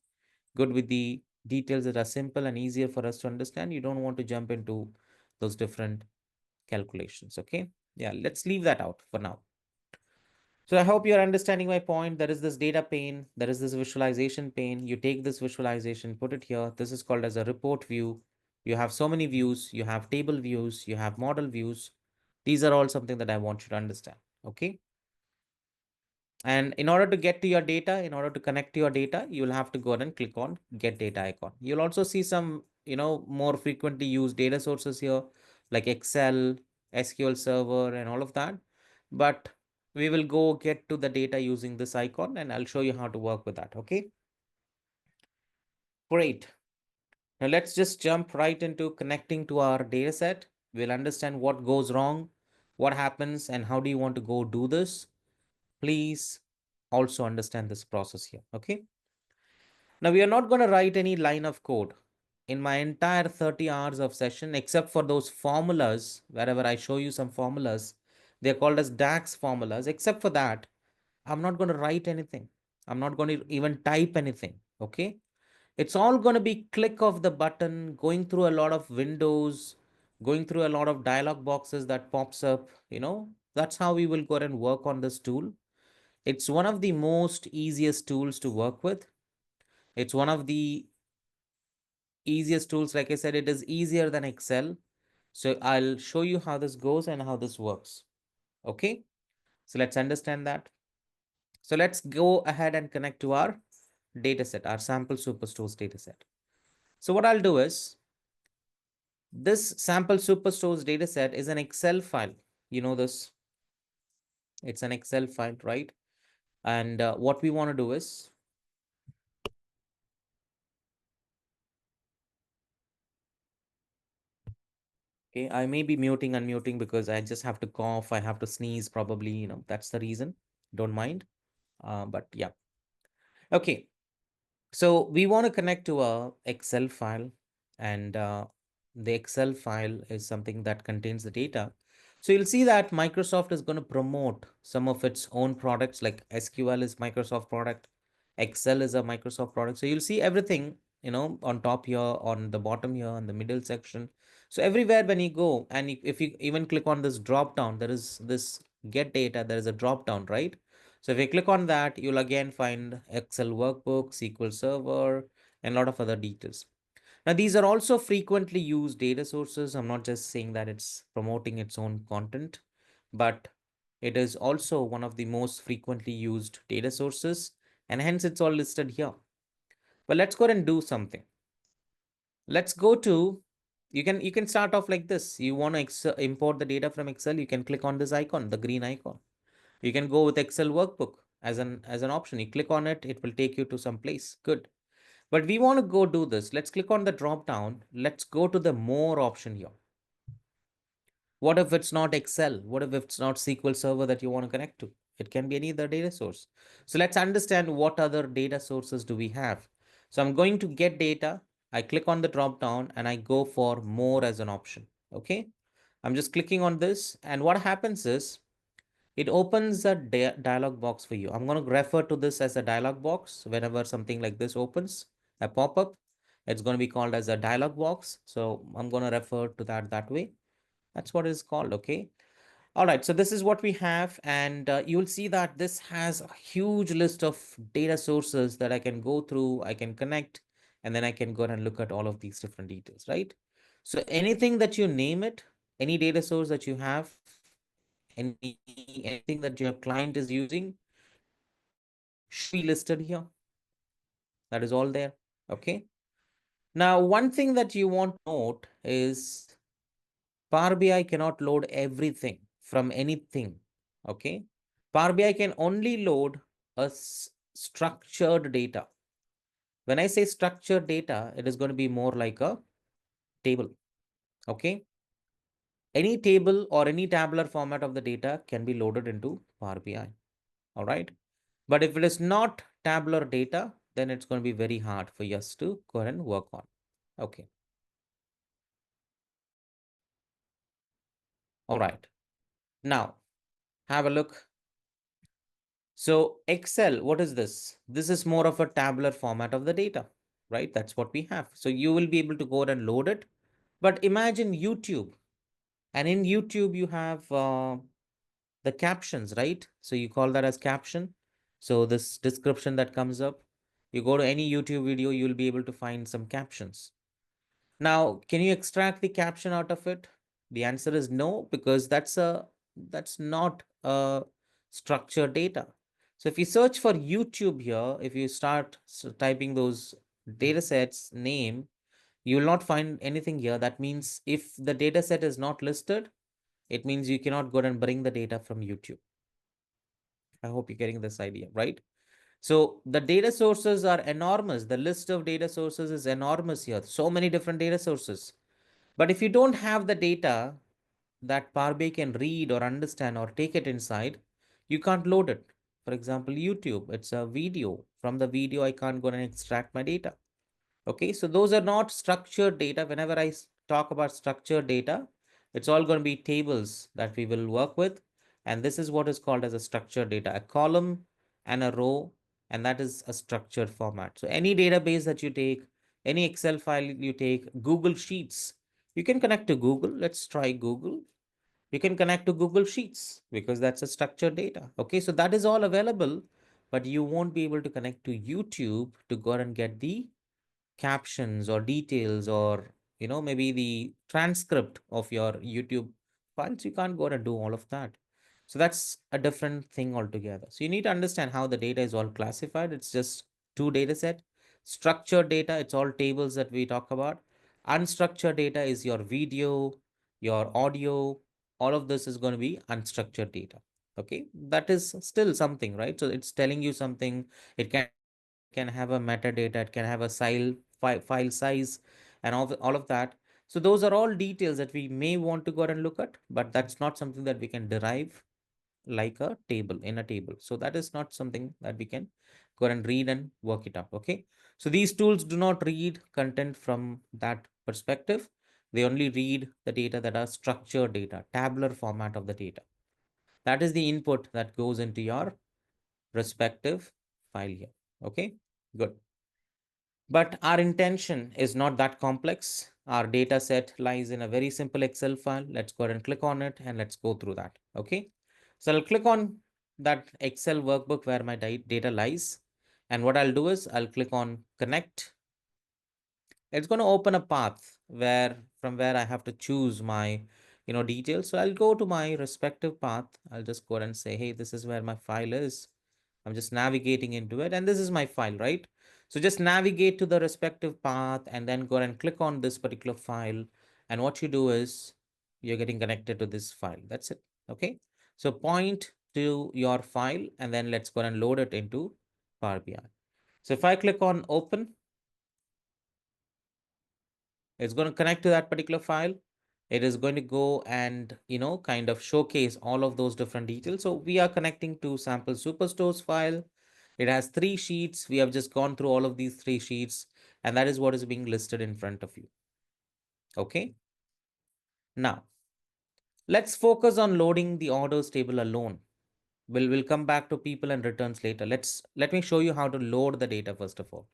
good with the details that are simple and easier for us to understand. You don't want to jump into those different calculations. Okay. Yeah, let's leave that out for now. So I hope you're understanding my point. There is this data pane, there is this visualization pane. You take this visualization, put it here. This is called as a report view. You have so many views, you have table views, you have model views. These are all something that I want you to understand. Okay. And in order to get to your data, in order to connect to your data, you'll have to go ahead and click on get data icon. You'll also see some, more frequently used data sources here like Excel, SQL Server and all of that. But we will go get to the data using this icon, and I'll show you how to work with that. Okay, great. Now let's just jump right into connecting to our data set. We'll understand what goes wrong, what happens, and how do you want to go do this. Please also understand this process here. Okay. Now we are not going to write any line of code in my entire 30 hours of session, except for those formulas. Wherever I show you some formulas, they're called as DAX formulas. Except for that, I'm not going to write anything. I'm not going to even type anything. Okay. It's all going to be click of the button, going through a lot of windows, going through a lot of dialog boxes that pops up. That's how we will go and work on this tool. It's one of the most easiest tools to work with. It's one of the easiest tools. Like I said, it is easier than Excel. So I'll show you how this goes and how this works. Okay. So let's understand that. So let's go ahead and connect to our data set, our sample superstores data set. So what I'll do is this sample superstores data set is an Excel file. You know this, it's an Excel file, right? And what we want to do is, okay, I may be muting, unmuting because I just have to cough. I have to sneeze probably, that's the reason. Don't mind. But yeah. Okay. So we want to connect to a Excel file, and the Excel file is something that contains the data. So you'll see that Microsoft is going to promote some of its own products, like SQL is Microsoft product, Excel is a Microsoft product. So you'll see everything, on top here, on the bottom here, on the middle section. So everywhere when you go, and if you even click on this drop down, there is this get data, there is a drop down, right? So if you click on that, you'll again find Excel workbook, SQL Server, and a lot of other details. Now, these are also frequently used data sources. I'm not just saying that it's promoting its own content, but it is also one of the most frequently used data sources, and hence it's all listed here. But let's go ahead and do something. Let's go to, you can start off like this. You want to import the data from Excel, you can click on this icon, the green icon. You can go with Excel workbook as an option. You click on it, it will take you to some place. Good. But we want to go do this. Let's click on the drop down. Let's go to the more option here. What if it's not Excel? What if it's not SQL Server that you want to connect to? It can be any other data source. So let's understand what other data sources do we have. So I'm going to get data. I click on the drop down and I go for more as an option. Okay. I'm just clicking on this. And what happens is it opens a dialog box for you. I'm going to refer to this as a dialog box. Whenever something like this opens, a pop-up, it's going to be called as a dialog box. So I'm going to refer to that way. That's what it's called. Okay. All right. So this is what we have. And you'll see that this has a huge list of data sources that I can go through. I can connect, and then I can go and look at all of these different details, right? So anything that you name it, any data source that you have, anything that your client is using should be listed here. That is all there. Okay. Now, one thing that you want to note is Power BI cannot load everything from anything. Okay. Power BI can only load a structured data. When I say structured data, it is going to be more like a table. Okay. Any table or any tabular format of the data can be loaded into Power BI. All right. But if it is not tabular data, then it's going to be very hard for us to go ahead and work on. Okay. All right. Now, have a look. So Excel, what is this? This is more of a tabular format of the data, right? That's what we have. So you will be able to go ahead and load it. But imagine YouTube. And in YouTube, you have the captions, right? So you call that as caption. So this description that comes up, you go to any YouTube video, you'll be able to find some captions. Now, can you extract the caption out of it? The answer is no, because that's not a structured data. So if you search for YouTube here, if you start typing those data sets name, you will not find anything here. That means if the data set is not listed, It means you cannot go and bring the data from YouTube. I hope you're getting this idea, right? So the data sources are enormous. The list of data sources is enormous here. So many different data sources. But if you don't have the data that Power BI can read or understand or take it inside, you can't load it. For example, YouTube, it's a video. From the video, I can't go and extract my data. Okay, so those are not structured data. Whenever I talk about structured data, it's all going to be tables that we will work with. And this is what is called as a structured data, a column and a row, and that is a structured format. So any database that you take, any Excel file you take, Google Sheets, you can connect to Google. Let's try Google. You can connect to Google Sheets because that's a structured data. Okay, so that is all available, but you won't be able to connect to YouTube to go and get the captions or details or maybe the transcript of your YouTube files. You can't go and do all of that. So that's a different thing altogether. So you need to understand how the data is all classified. It's just two data set. Structured data, it's all tables that we talk about. Unstructured data is your video, your audio. All of this is going to be unstructured data. Okay, that is still something, right? So it's telling you something. It can have a metadata, it can have a file size, and all of that. So those are all details that we may want to go ahead and look at, but that's not something that we can derive like a table in a table. So that is not something that we can go and read and work it out. Okay. So these tools do not read content from that perspective. They only read the data that are structured data, tabular format of the data. That is the input that goes into your respective file here. Okay, good. But our intention is not that complex. Our data set lies in a very simple Excel file. Let's go ahead and click on it and let's go through that. Okay. So I'll click on that Excel workbook where my data lies. And what I'll do is I'll click on connect. It's going to open a path from where I have to choose my details. So I'll go to my respective path. I'll just go ahead and say, hey, this is where my file is. I'm just navigating into it, and this is my file, right? So just navigate to the respective path and then go and click on this particular file. And what you do is you're getting connected to this file. That's it. Okay. So point to your file and then let's go and load it into Power BI. So if I click on open, it's going to connect to that particular file. It is going to go and kind of showcase all of those different details. So we are connecting to sample superstores file. It has 3 sheets. We have just gone through all of these 3 sheets, and that is what is being listed in front of you. Okay. Now let's focus on loading the orders table alone. We'll come back to people and returns later. Let me show you how to load the data first of all.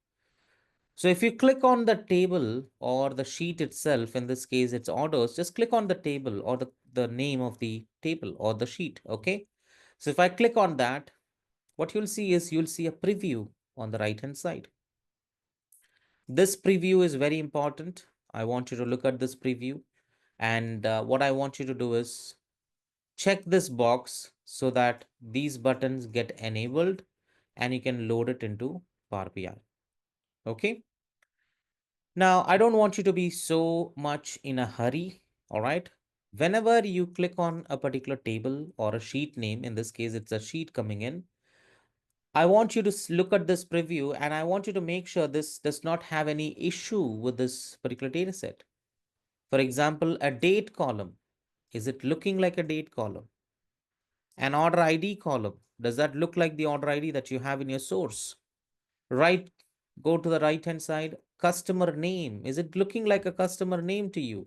So if you click on the table or the sheet itself, in this case, it's orders, just click on the table or the name of the table or the sheet. Okay. So if I click on that, what you'll see is you'll see a preview on the right hand side. This preview is very important. I want you to look at this preview. And what I want you to do is check this box so that these buttons get enabled and you can load it into Power BI. Okay. Now, I don't want you to be so much in a hurry. All right. Whenever you click on a particular table or a sheet name, in this case, it's a sheet coming in, I want you to look at this preview and I want you to make sure this does not have any issue with this particular data set. For example, a date column. Is it looking like a date column? An order ID column. Does that look like the order ID that you have in your source? Right, go to the right hand side. Customer name. Is it looking like a customer name to you?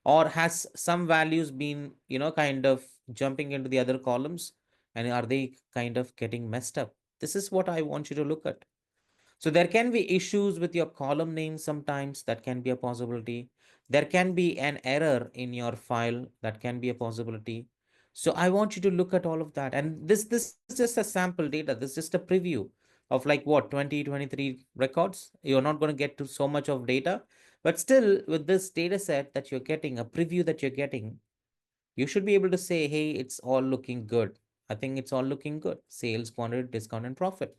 Or has some values been, kind of jumping into the other columns? And are they kind of getting messed up? This is what I want you to look at. So there can be issues with your column name sometimes. That can be a possibility. There can be an error in your file. That can be a possibility. So I want you to look at all of that. And this is just a sample data. This is just a preview of like what, 2023 records. You're not going to get to so much of data. But still, with this data set that you're getting, a preview that you're getting, you should be able to say, hey, it's all looking good. I think it's all looking good. Sales, quantity, discount, and profit.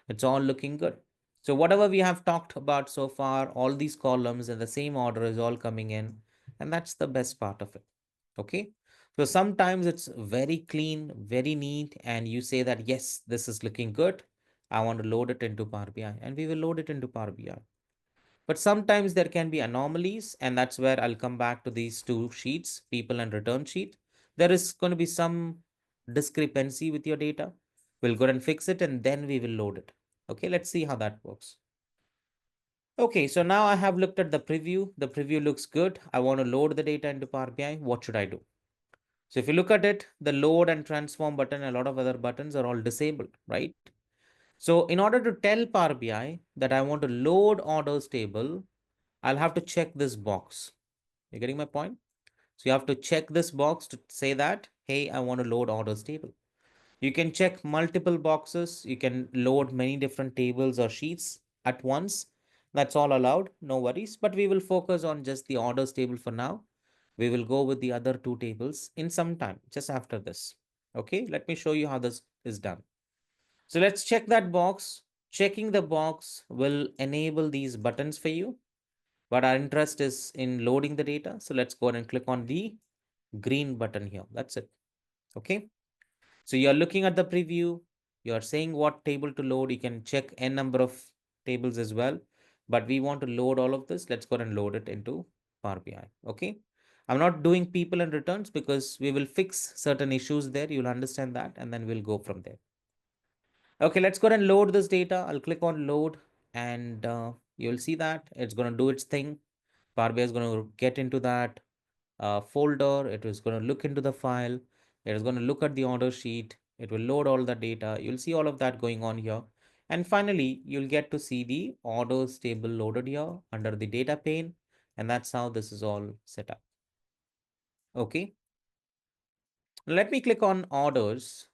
It's all looking good. So whatever we have talked about so far, all these columns in the same order is all coming in. And that's the best part of it. Okay. So sometimes it's very clean, very neat, and you say that, yes, this is looking good. I want to load it into Power BI, and we will load it into Power BI. But sometimes there can be anomalies, and that's where I'll come back to these two sheets, people and return sheet. There is going to be some discrepancy with your data. We'll go and fix it, and then we will load it. Okay, let's see how that works. Okay, so now I have looked at the preview. The preview looks good. I want to load the data into Power BI. What should I do? So if you look at it, the load and transform button, a lot of other buttons are all disabled, right? So in order to tell Power BI that I want to load orders table, I'll have to check this box. You're getting my point? So you have to check this box to say that, hey, I want to load orders table. You can check multiple boxes. You can load many different tables or sheets at once. That's all allowed. No worries. But we will focus on just the orders table for now. We will go with the other two tables in some time, just after this. Okay, let me show you how this is done. So let's check that box. Checking the box will enable these buttons for you. But our interest is in loading the data. So let's go ahead and click on the green button here. That's it. Okay. So you're looking at the preview, you're saying what table to load. You can check n number of tables as well, but we want to load all of this. Let's go and load it into Power BI. Okay. I'm not doing people and returns because we will fix certain issues there. You'll understand that, and then we'll go from there. Okay, let's go and load this data. I'll click on load, and you'll see that it's going to do its thing. Power BI is going to get into that folder. It is going to look into the file. It is going to look at the order sheet. It will load all the data. You'll see all of that going on here. And finally, you'll get to see the orders table loaded here under the data pane. And that's how this is all set up. Okay. Let me click on orders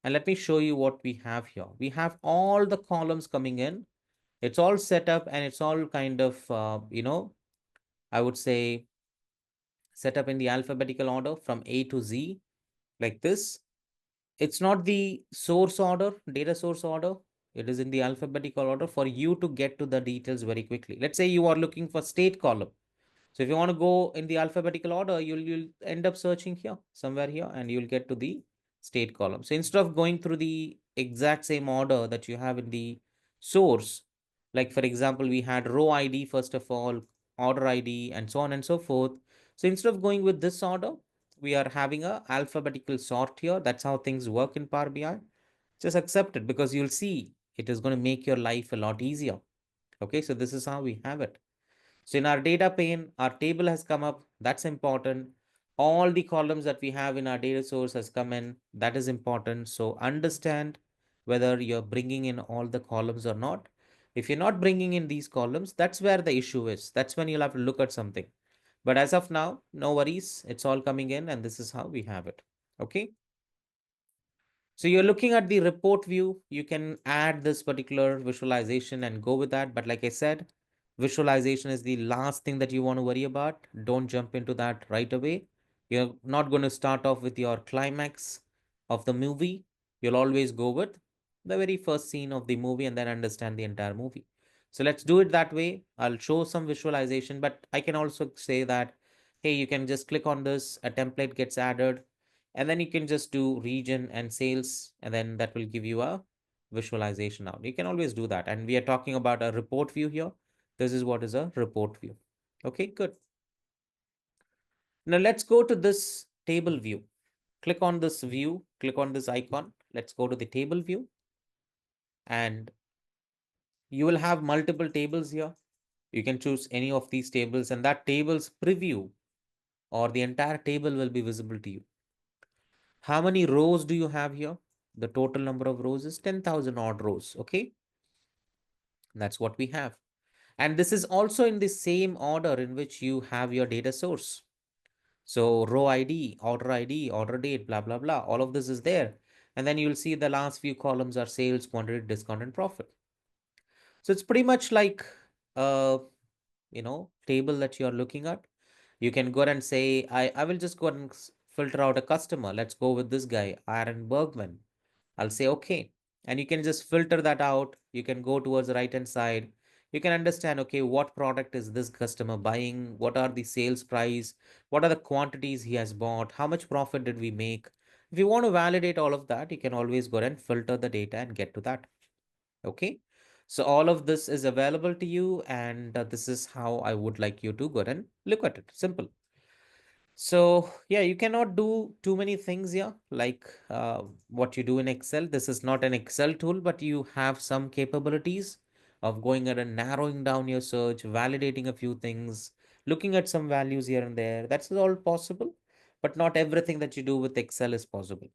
and let me show you what we have here. We have all the columns coming in. It's all set up and it's all kind of, I would say set up in the alphabetical order from A to Z like this. It's not the source order, data source order. It is in the alphabetical order for you to get to the details very quickly. Let's say you are looking for state column. So if you want to go in the alphabetical order, you'll end up searching here, somewhere here, and you'll get to the state column. So instead of going through the exact same order that you have in the source, like for example, we had row ID first of all, order ID, and so on and so forth. So instead of going with this order, we are having a alphabetical sort here. That's how things work in Power BI. Just accept it because you'll see it is going to make your life a lot easier. Okay, so this is how we have it. So in our data pane, our table has come up. That's important. All the columns that we have in our data source has come in. That is important. So understand whether you're bringing in all the columns or not. If you're not bringing in these columns, that's where the issue is. That's when you'll have to look at something. But as of now, no worries. It's all coming in and this is how we have it. Okay. So you're looking at the report view. You can add this particular visualization and go with that. But like I said, visualization is the last thing that you want to worry about. Don't jump into that right away. You're not going to start off with your climax of the movie. You'll always go with the very first scene of the movie and then understand the entire movie. So let's do it that way. I'll show some visualization, but I can also say that, hey, you can just click on this, a template gets added, and then you can just do region and sales, and then that will give you a visualization out. You can always do that. And we are talking about a report view here. This is what is a report view. Okay, good. Now let's go to this table view. Click on this view, click on this icon. Let's go to the table view, and you will have multiple tables here. You can choose any of these tables, and that table's preview or the entire table will be visible to you. How many rows do you have here? The total number of rows is 10,000 odd rows. Okay. That's what we have. And this is also in the same order in which you have your data source. So row ID, order date, blah, blah, blah. All of this is there. And then you'll see the last few columns are sales, quantity, discount, and profit. So it's pretty much like a, table that you're looking at. You can go and say, I will just go and filter out a customer. Let's go with this guy, Aaron Bergman. I'll say, okay. And you can just filter that out. You can go towards the right hand side. You can understand, okay, what product is this customer buying? What are the sales price? What are the quantities he has bought? How much profit did we make? If you want to validate all of that, you can always go and filter the data and get to that. Okay. So all of this is available to you, and this is how I would like you to go and look at it. Simple. So yeah, you cannot do too many things here, like what you do in Excel. This is not an Excel tool, but you have some capabilities of going ahead and narrowing down your search, validating a few things, looking at some values here and there. That's all possible, but not everything that you do with Excel is possible.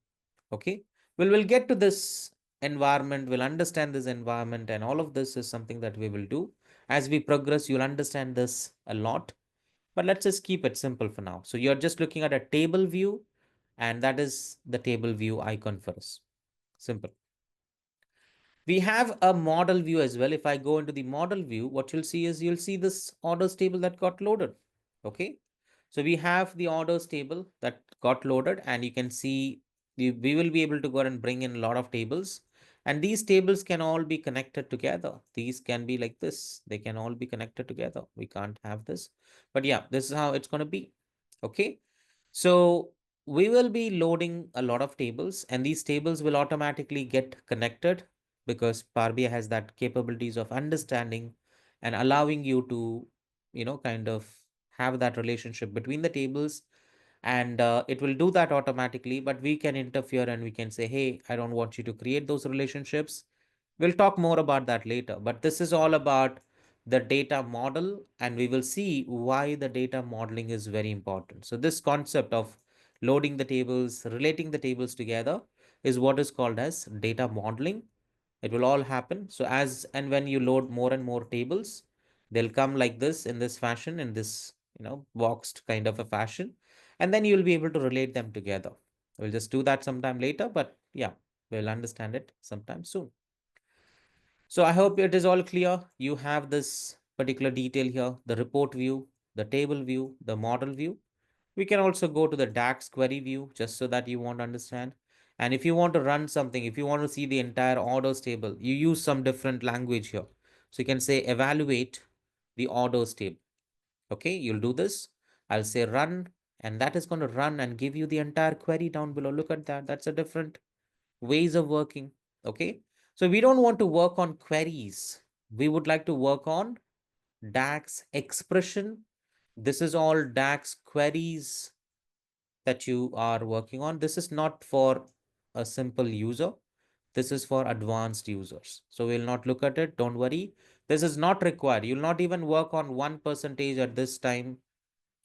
Okay. We'll get to this environment. We'll understand this environment, and all of this is something that we will do. As we progress, you'll understand this a lot, but let's just keep it simple for now. So you're just looking at a table view, and that is the table view icon for us. Simple. We have a model view as well. If I go into the model view, what you'll see is you'll see this orders table that got loaded. Okay. So we have the orders table that got loaded, and you can see we will be able to go and bring in a lot of tables. And these tables can all be connected together. These can be like this. They can all be connected together. We can't have this. But yeah, this is how it's going to be. Okay. So we will be loading a lot of tables, and these tables will automatically get connected because Power BI has that capabilities of understanding and allowing you to, kind of have that relationship between the tables, and it will do that automatically, but we can interfere and we can say, hey, I don't want you to create those relationships. We'll talk more about that later, but this is all about the data model, and we will see why the data modeling is very important. So this concept of loading the tables, relating the tables together is what is called as data modeling. It will all happen. So as and when you load more and more tables, they'll come like this in this fashion, in this, boxed kind of a fashion, and then you'll be able to relate them together. We'll just do that sometime later, but yeah, we'll understand it sometime soon. So I hope it is all clear. You have this particular detail here, the report view, the table view, the model view. We can also go to the DAX query view just so that you want to understand. And if you want to run something, if you want to see the entire orders table, you use some different language here. So you can say evaluate the orders table. Okay, you'll do this. I'll say run, and that is going to run and give you the entire query down below. Look at that. That's a different ways of working. Okay. So we don't want to work on queries. We would like to work on DAX expression. This is all DAX queries that you are working on. This is not for a simple user. This is for advanced users. So we'll not look at it. Don't worry. This is not required. You'll not even work on 1% at this time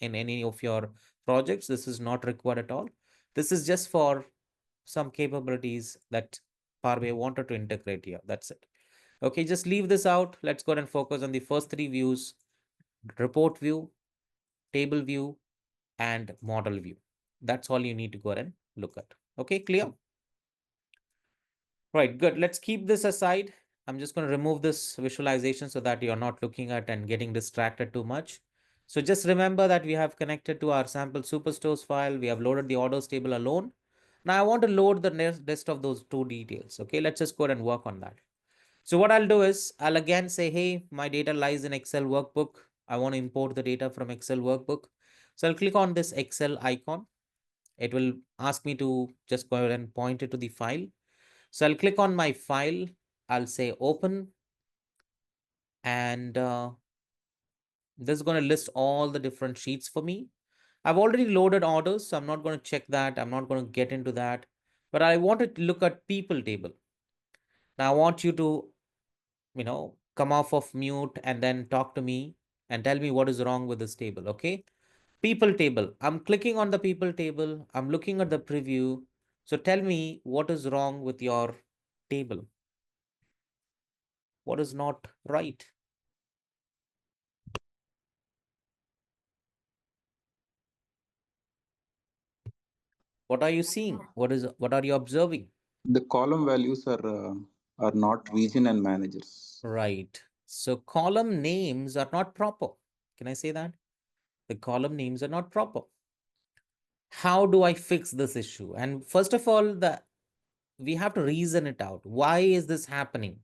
in any of your projects. This is not required at all. This is just for some capabilities that Power BI wanted to integrate here. That's it. Okay, just leave this out. Let's go and focus on the first three views: report view, table view, and model view. That's all you need to go and look at. Okay, clear? Right, good. Let's keep this aside. I'm just going to remove this visualization so that you're not looking at and getting distracted too much. So just remember that we have connected to our sample superstores file. We have loaded the orders table alone. Now I want to load the rest of those two details. Okay, let's just go ahead and work on that. So what I'll do is I'll again say, hey, my data lies in Excel workbook. I want to import the data from Excel workbook. So I'll click on this Excel icon. It will ask me to just go ahead and point it to the file. So I'll click on my file. I'll say open, and this is going to list all the different sheets for me. I've already loaded orders, so I'm not going to check that. I'm not going to get into that, but I want to look at people table. Now I want you to, come off of mute and then talk to me and tell me what is wrong with this table. Okay. People table. I'm clicking on the people table. I'm looking at the preview. So tell me what is wrong with your table. What is not right? What are you seeing? What are you observing? The column values are not region and managers. Right. So column names are not proper. Can I say that? The column names are not proper. How do I fix this issue? And first of all, we have to reason it out. Why is this happening?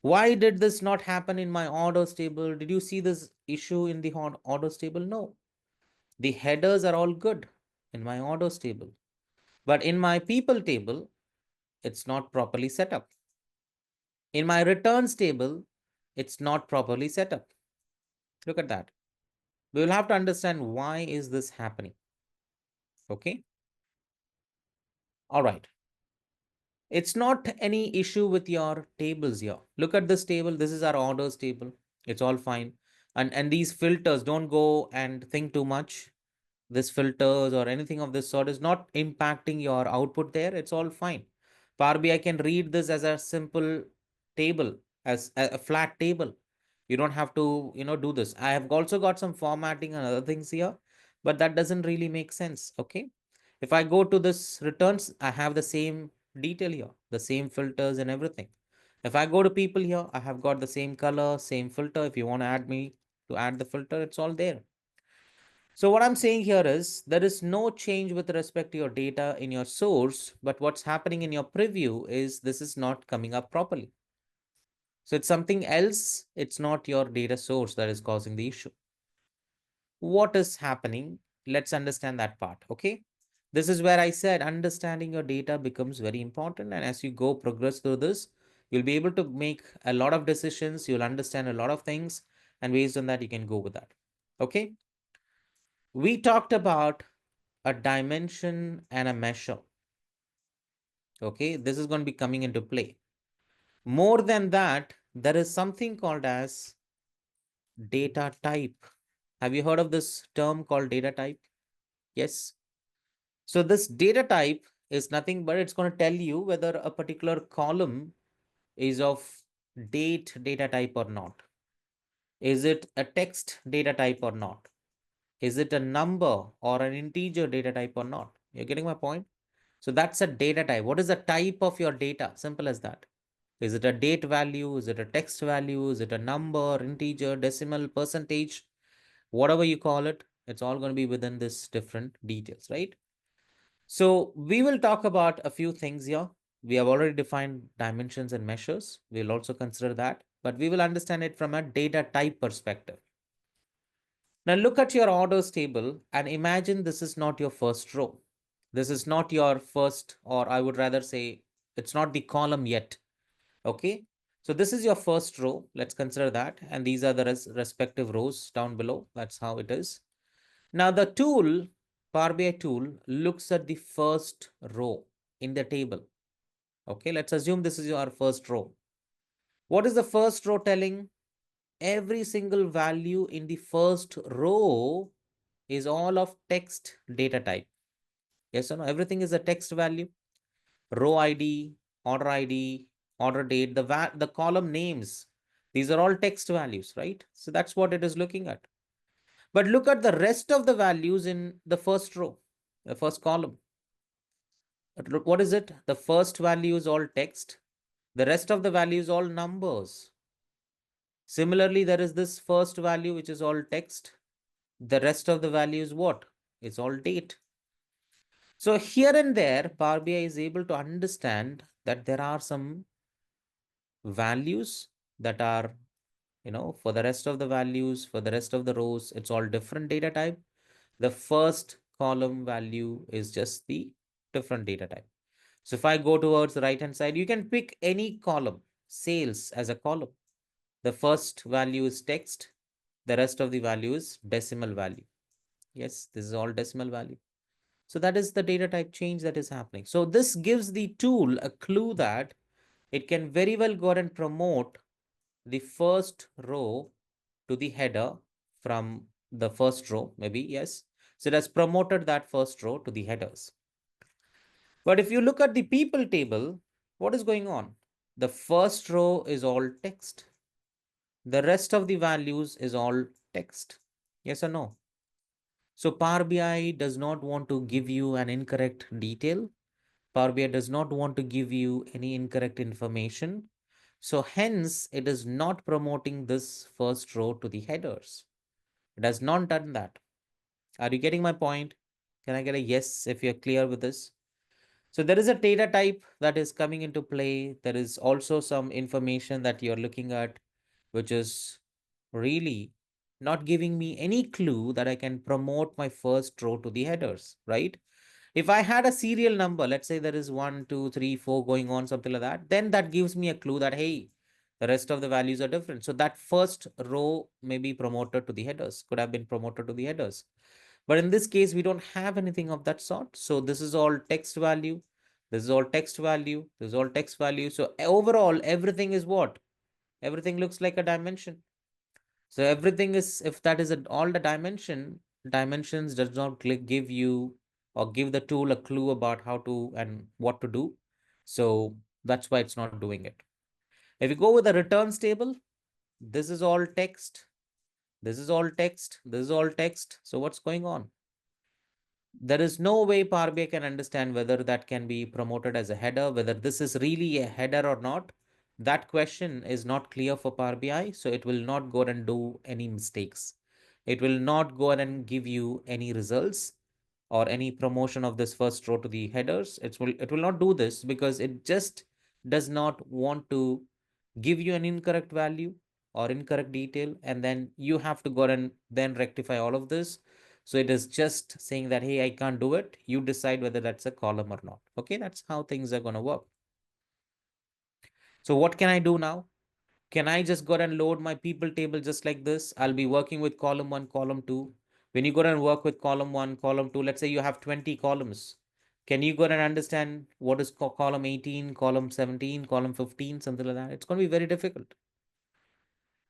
Why did this not happen in my orders table? Did you see this issue in the orders table? No. The headers are all good in my orders table. But in my people table, it's not properly set up. In my returns table, it's not properly set up. Look at that. We will have to understand why is this happening. Okay. All right. It's not any issue with your tables here. Look at this table. This is our orders table. It's all fine. And these filters, don't go and think too much. This filters or anything of this sort is not impacting your output there. It's all fine. Power BI can read this as a simple table, as a flat table. You don't have to, do this. I have also got some formatting and other things here, but that doesn't really make sense. Okay. If I go to this returns, I have the same detail here, the same filters and everything. If I go to people here, I have got the same color, same filter. If you want to add me to add the filter, it's all there. So what I'm saying here is there is no change with respect to your data in your source, but what's happening in your preview is this is not coming up properly. So it's something else. It's not your data source that is causing the issue. What is happening? Let's understand that part. Okay. This is where I said understanding your data becomes very important. And as you go progress through this, you'll be able to make a lot of decisions. You'll understand a lot of things. And based on that, you can go with that. Okay. We talked about a dimension and a measure. Okay. This is going to be coming into play. More than that, there is something called as data type. Have you heard of this term called data type? Yes. So this data type is nothing but it's going to tell you whether a particular column is of date data type or not. Is it a text data type or not? Is it a number or an integer data type or not? You're getting my point? So that's a data type. What is the type of your data? Simple as that. Is it a date value? Is it a text value? Is it a number, integer, decimal, percentage? Whatever you call it, it's all going to be within this different details, right? So we will talk about a few things here. We have already defined dimensions and measures. We'll also consider that, but we will understand it from a data type perspective. Now look at your orders table and imagine this is not your first row. This is not your first, or I would rather say it's not the column yet. Okay. So this is your first row. Let's consider that. And these are the respective rows down below. That's how it is. Now the tool, Power BI tool, looks at the first row in the table. Okay, let's assume this is your first row. What is the first row telling? Every single value in the first row is all of text data type. Yes or no? Everything is a text value. Row ID, order date, the column names. These are all text values, right? So that's what it is looking at. But look at the rest of the values in the first row, the first column. What is it? The first value is all text. The rest of the value is all numbers. Similarly, there is this first value, which is all text. The rest of the value is what? It's all date. So here and there, Power BI is able to understand that there are some values that are, for the rest of the values, for the rest of the rows, it's all different data type. The first column value is just the different data type. So if I go towards the right hand side, you can pick any column, sales as a column. The first value is text. The rest of the value is decimal value. Yes, this is all decimal value. So that is the data type change that is happening. So this gives the tool a clue that it can very well go ahead and promote the first row to the header from the first row, maybe, yes. So it has promoted that first row to the headers. But if you look at the people table, what is going on? The first row is all text. The rest of the values is all text. Yes or no? So Power BI does not want to give you an incorrect detail. Power BI does not want to give you any incorrect information. So hence, it is not promoting this first row to the headers. It has not done that. Are you getting my point? Can I get a yes if you're clear with this? So there is a data type that is coming into play. There is also some information that you're looking at, which is really not giving me any clue that I can promote my first row to the headers, right? If I had a serial number, let's say there is 1, 2, 3, 4 going on, something like that, then that gives me a clue that, hey, the rest of the values are different. So that first row may be promoted to the headers, could have been promoted to the headers. But in this case, we don't have anything of that sort. So this is all text value. This is all text value. This is all text value. So overall, everything is what? Everything looks like a dimension. So everything is, if that is all the dimensions does not give you or give the tool a clue about how to and what to do. So that's why it's not doing it. If you go with the returns table, this is all text. This is all text. This is all text. So what's going on? There is no way Power BI can understand whether that can be promoted as a header, whether this is really a header or not. That question is not clear for Power BI, so it will not go and do any mistakes. It will not go and give you any results or any promotion of this first row to the headers. It will not do this because it just does not want to give you an incorrect value or incorrect detail, and then you have to go and then rectify all of this. So it is just saying that, hey, I can't do it. You decide whether that's a column or not. Okay, that's how things are going to work. So what can I do now? Can I just go and load my people table just like this? I'll be working with column one, column two. When you go and work with column one, column two, let's say you have 20 columns. Can you go and understand what is column 18, column 17, column 15, something like that? It's going to be very difficult.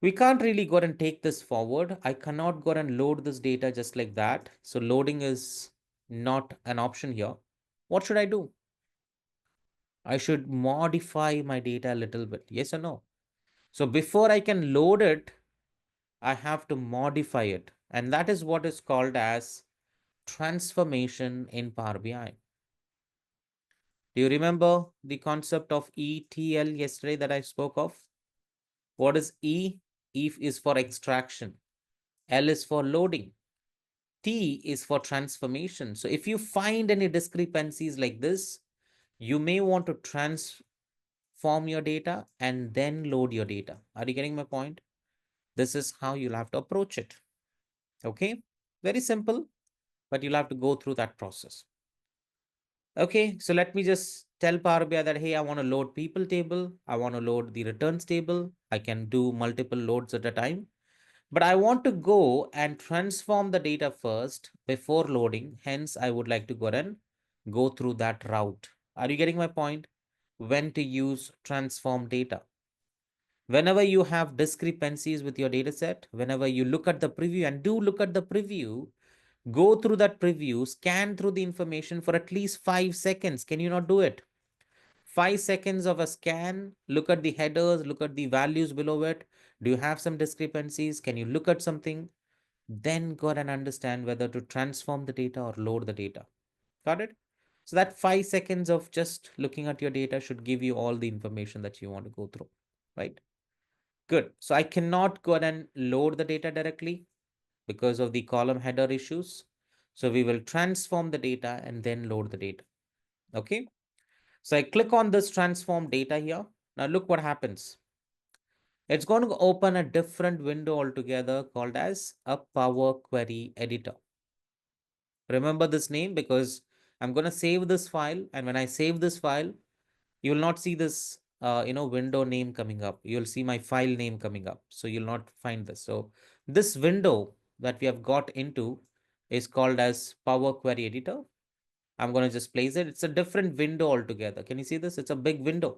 We can't really go and take this forward. I cannot go and load this data just like that. So loading is not an option here. What should I do? I should modify my data a little bit. Yes or no? So before I can load it, I have to modify it. And that is what is called as transformation in Power BI. Do you remember the concept of ETL yesterday that I spoke of? What is E? E is for extraction. L is for loading. T is for transformation. So if you find any discrepancies like this, you may want to transform your data and then load your data. Are you getting my point? This is how you'll have to approach it. Okay, very simple, but you'll have to go through that process. Okay, so let me just tell Power BI that, hey, I want to load people table. I want to load the returns table. I can do multiple loads at a time. But I want to go and transform the data first before loading. Hence, I would like to go and go through that route. Are you getting my point? When to use transform data. Whenever you have discrepancies with your data set, whenever you look at the preview and do look at the preview, go through that preview, scan through the information for at least 5 seconds. Can you not do it? 5 seconds of a scan, look at the headers, look at the values below it. Do you have some discrepancies? Can you look at something? Then go and understand whether to transform the data or load the data. Got it? So that 5 seconds of just looking at your data should give you all the information that you want to go through, right? Good. So I cannot go and load the data directly because of the column header issues. So we will transform the data and then load the data. Okay. So I click on this transform data here. Now look what happens. It's going to open a different window altogether called as a Power Query Editor. Remember this name because I'm going to save this file. And when I save this file, you will not see this window name coming up. You'll see my file name coming up. So you'll not find this. So this window that we have got into is called as Power Query Editor. I'm going to just place it. It's a different window altogether. Can you see this? It's a big window.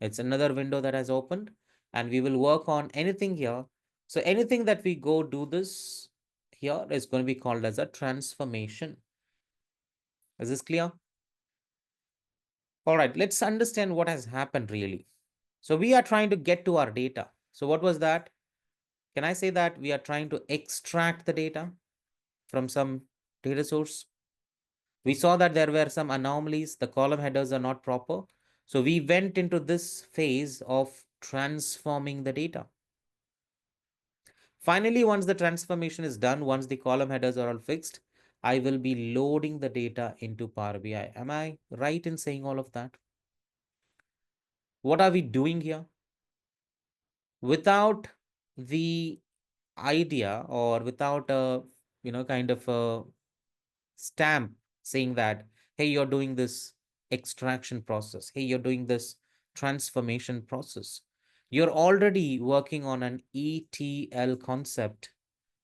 It's another window that has opened and we will work on anything here. So anything that we go do this here is going to be called as a transformation. Is this clear? All right, let's understand what has happened really. So we are trying to get to our data. So what was that? Can I say that we are trying to extract the data from some data source? We saw that there were some anomalies. The column headers are not proper. So we went into this phase of transforming the data. Finally, once the transformation is done, once the column headers are all fixed, I will be loading the data into Power BI. Am I right in saying all of that? What are we doing here? Without the idea or without a, kind of a stamp saying that, hey, you're doing this extraction process, hey, you're doing this transformation process, you're already working on an ETL concept,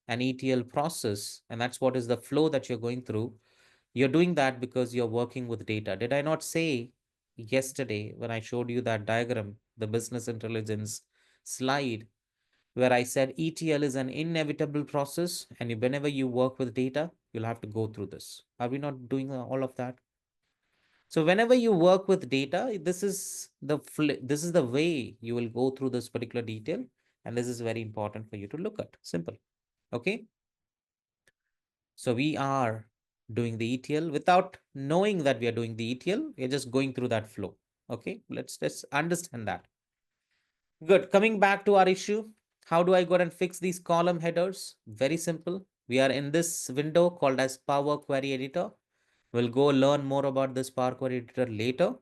an ETL process, and that's what is the flow that you're going through. You're doing that because you're working with data. Did I not say yesterday when I showed you that diagram, the business intelligence slide, where I said ETL is an inevitable process, and whenever you work with data, you'll have to go through this. Are we not doing all of that? So whenever you work with data, this is the way you will go through this particular detail, and this is very important for you to look at. Simple. Okay. So we are doing the ETL without knowing that we are doing the ETL. We're just going through that flow. Okay. Let's understand that. Good. Coming back to our issue, how do I go and fix these column headers? Very simple. We are in this window called as Power Query Editor. We'll go learn more about this Power Query Editor later.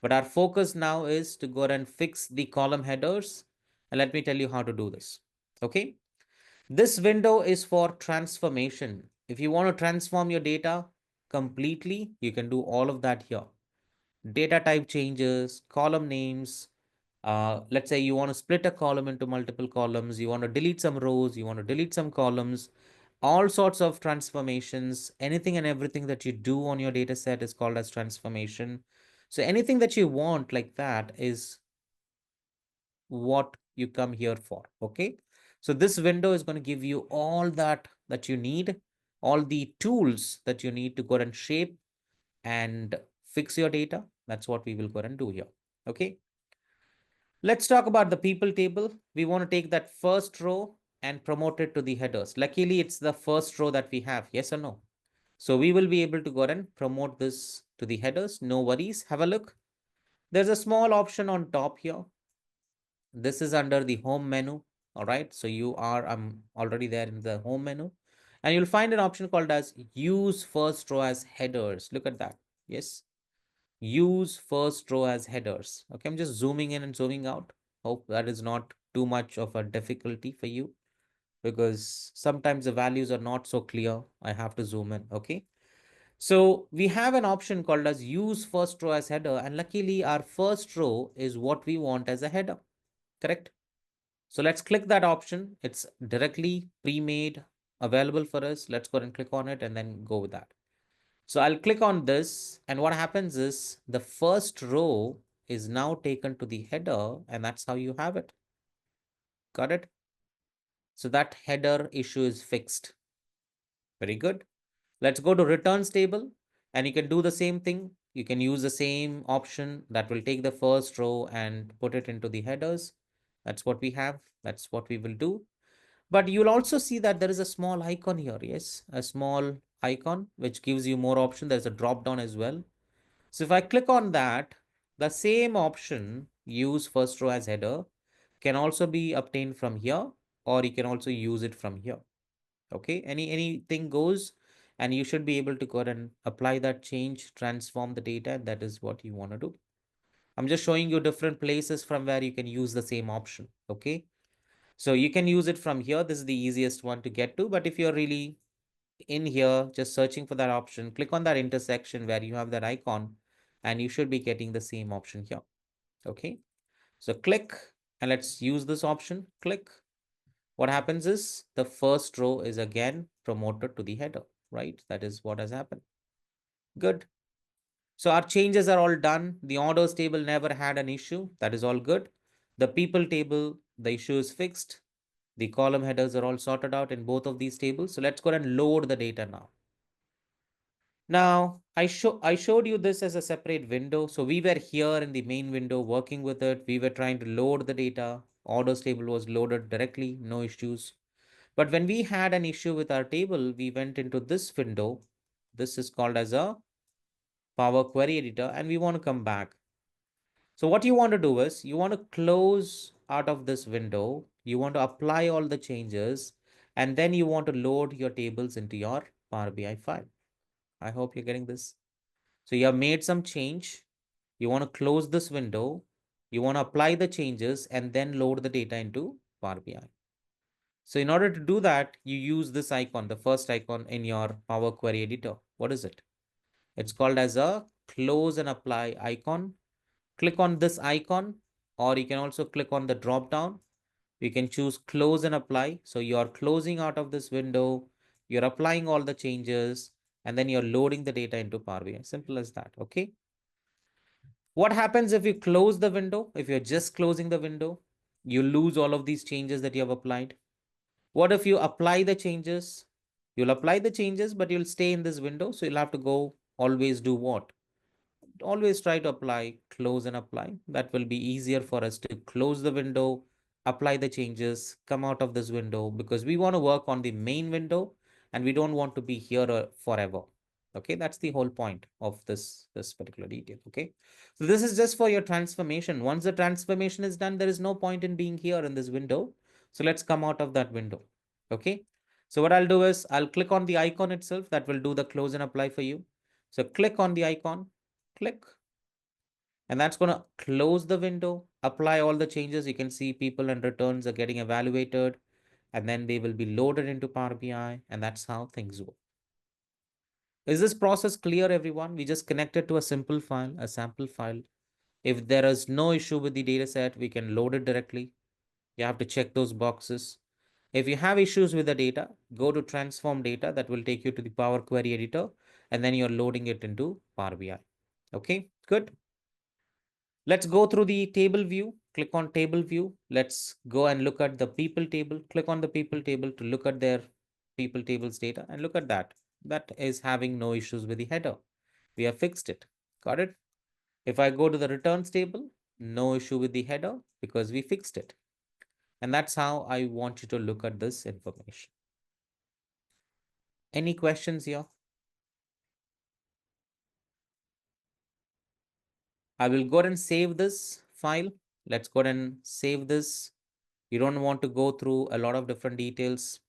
But our focus now is to go and fix the column headers. And let me tell you how to do this. Okay. This window is for transformation. If you want to transform your data completely, you can do all of that here. Data type changes, column names. Let's say you want to split a column into multiple columns. You want to delete some rows. You want to delete some columns. All sorts of transformations. Anything and everything that you do on your data set is called as transformation. So anything that you want like that is what you come here for. Okay. So this window is going to give you all that you need, all the tools that you need to go and shape and fix your data. That's what we will go and do here. Okay. Let's talk about the people table. We want to take that first row and promote it to the headers. Luckily, it's the first row that we have. Yes or no? So we will be able to go and promote this to the headers. No worries. Have a look. There's a small option on top here. This is under the home menu. All right. So I'm already there in the home menu, and you'll find an option called as use first row as headers. Look at that. Yes. Use first row as headers. Okay. I'm just zooming in and zooming out. Hope that is not too much of a difficulty for you, because sometimes the values are not so clear. I have to zoom in. Okay. So we have an option called as use first row as header, and luckily our first row is what we want as a header. Correct. So let's click that option. It's directly pre-made available for us. Let's go and click on it and then go with that. So I'll click on this, and what happens is the first row is now taken to the header, and that's how you have it. Got it? So that header issue is fixed. Very good. Let's go to returns table, and you can do the same thing. You can use the same option that will take the first row and put it into the headers. That's what we have. That's what we will do. But you'll also see that there is a small icon here. Yes, a small icon which gives you more option. There's a drop down as well. So if I click on that, the same option, use first row as header, can also be obtained from here, or you can also use it from here. Okay, anything goes, and you should be able to go ahead and apply that change, transform the data. That is what you want to do. I'm just showing you different places from where you can use the same option. Okay. So you can use it from here. This is the easiest one to get to. But if you're really in here, just searching for that option, click on that intersection where you have that icon, and you should be getting the same option here. Okay. So click, and let's use this option. Click. What happens is the first row is again promoted to the header, right? That is what has happened. Good. So our changes are all done. The orders table never had an issue. That is all good. The people table, the issue is fixed. The column headers are all sorted out in both of these tables. So let's go and load the data now. Now, I showed you this as a separate window. So we were here in the main window working with it. We were trying to load the data. Orders table was loaded directly, no issues. But when we had an issue with our table, we went into this window. This is called as a Power Query Editor, and we want to come back. So what you want to do is you want to close out of this window. You want to apply all the changes, and then you want to load your tables into your Power BI file. I hope you're getting this. So you have made some change. You want to close this window. You want to apply the changes and then load the data into Power BI. So in order to do that, you use this icon, the first icon in your Power Query editor. What is it? It's called as a close and apply icon. Click on this icon, or you can also click on the drop down. You can choose close and apply. So you're closing out of this window, you're applying all the changes, and then you're loading the data into Power BI. Simple as that. Okay. What happens if you close the window? If you're just closing the window, you lose all of these changes that you have applied. What if you apply the changes? You'll apply the changes, but you'll stay in this window. So you'll have to go always do what? Always try to apply, close and apply. That will be easier for us to close the window, apply the changes, come out of this window, because we want to work on the main window and we don't want to be here forever. Okay, that's the whole point of this particular detail. Okay, so this is just for your transformation. Once the transformation is done, there is no point in being here in this window. So let's come out of that window. Okay, so what I'll do is I'll click on the icon itself that will do the close and apply for you. So click on the icon, click, and that's going to close the window, apply all the changes. You can see people and returns are getting evaluated, and then they will be loaded into Power BI, and that's how things work. Is this process clear, everyone? We just connected to a simple file, a sample file. If there is no issue with the data set, we can load it directly. You have to check those boxes. If you have issues with the data, go to transform data. That will take you to the Power Query editor, and then you're loading it into Power BI. Okay, good. Let's go through the table view. Click on table view. Let's go and look at the people table. Click on the people table to look at their people tables data, and look at that. That is having no issues with the header. We have fixed it. Got it? If I go to the returns table, no issue with the header because we fixed it. And that's how I want you to look at this information. Any questions here? I will go ahead and save this file. Let's go ahead and save this. You don't want to go through a lot of different details.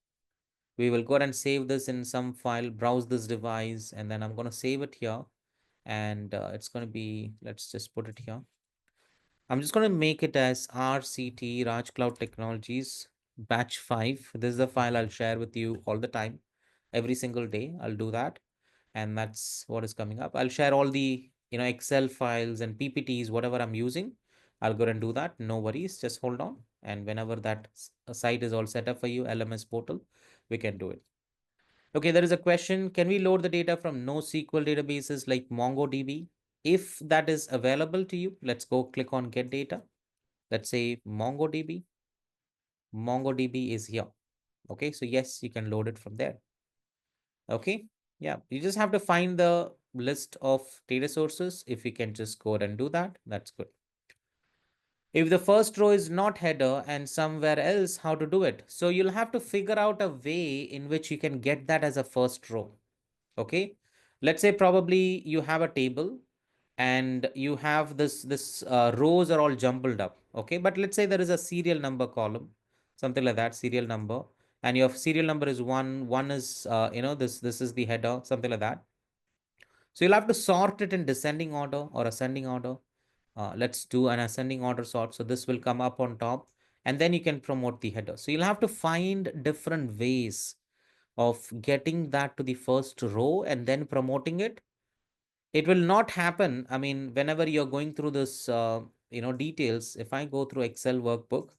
We will go ahead and save this in some file, browse this device, and then I'm going to save it here. And it's going to be, let's just put it here. I'm just going to make it as RCT, Raj Cloud Technologies, Batch-5. This is the file I'll share with you all the time. Every single day, I'll do that. And that's what is coming up. I'll share all the Excel files and PPTs, whatever I'm using. I'll go and do that. No worries. Just hold on. And whenever that site is all set up for you, LMS portal, we can do it. Okay, there is a question. Can we load the data from NoSQL databases like MongoDB? If that is available to you, let's go click on get data. Let's say MongoDB. MongoDB is here. Okay, so yes, you can load it from there. Okay, yeah, you just have to find the list of data sources. If you can just go ahead and do that, that's good. If the first row is not header and somewhere else, how to do it? So you'll have to figure out a way in which you can get that as a first row. Okay, let's say probably you have a table and you have this rows are all jumbled up. Okay, but let's say there is a serial number column, something like that, serial number, and your serial number is one is this is the header, something like that. So you'll have to sort it in descending order or ascending order. Let's do an ascending order sort. So this will come up on top, and then you can promote the header. So you'll have to find different ways of getting that to the first row and then promoting it. It will not happen. I mean, whenever you're going through this, details, if I go through Excel workbook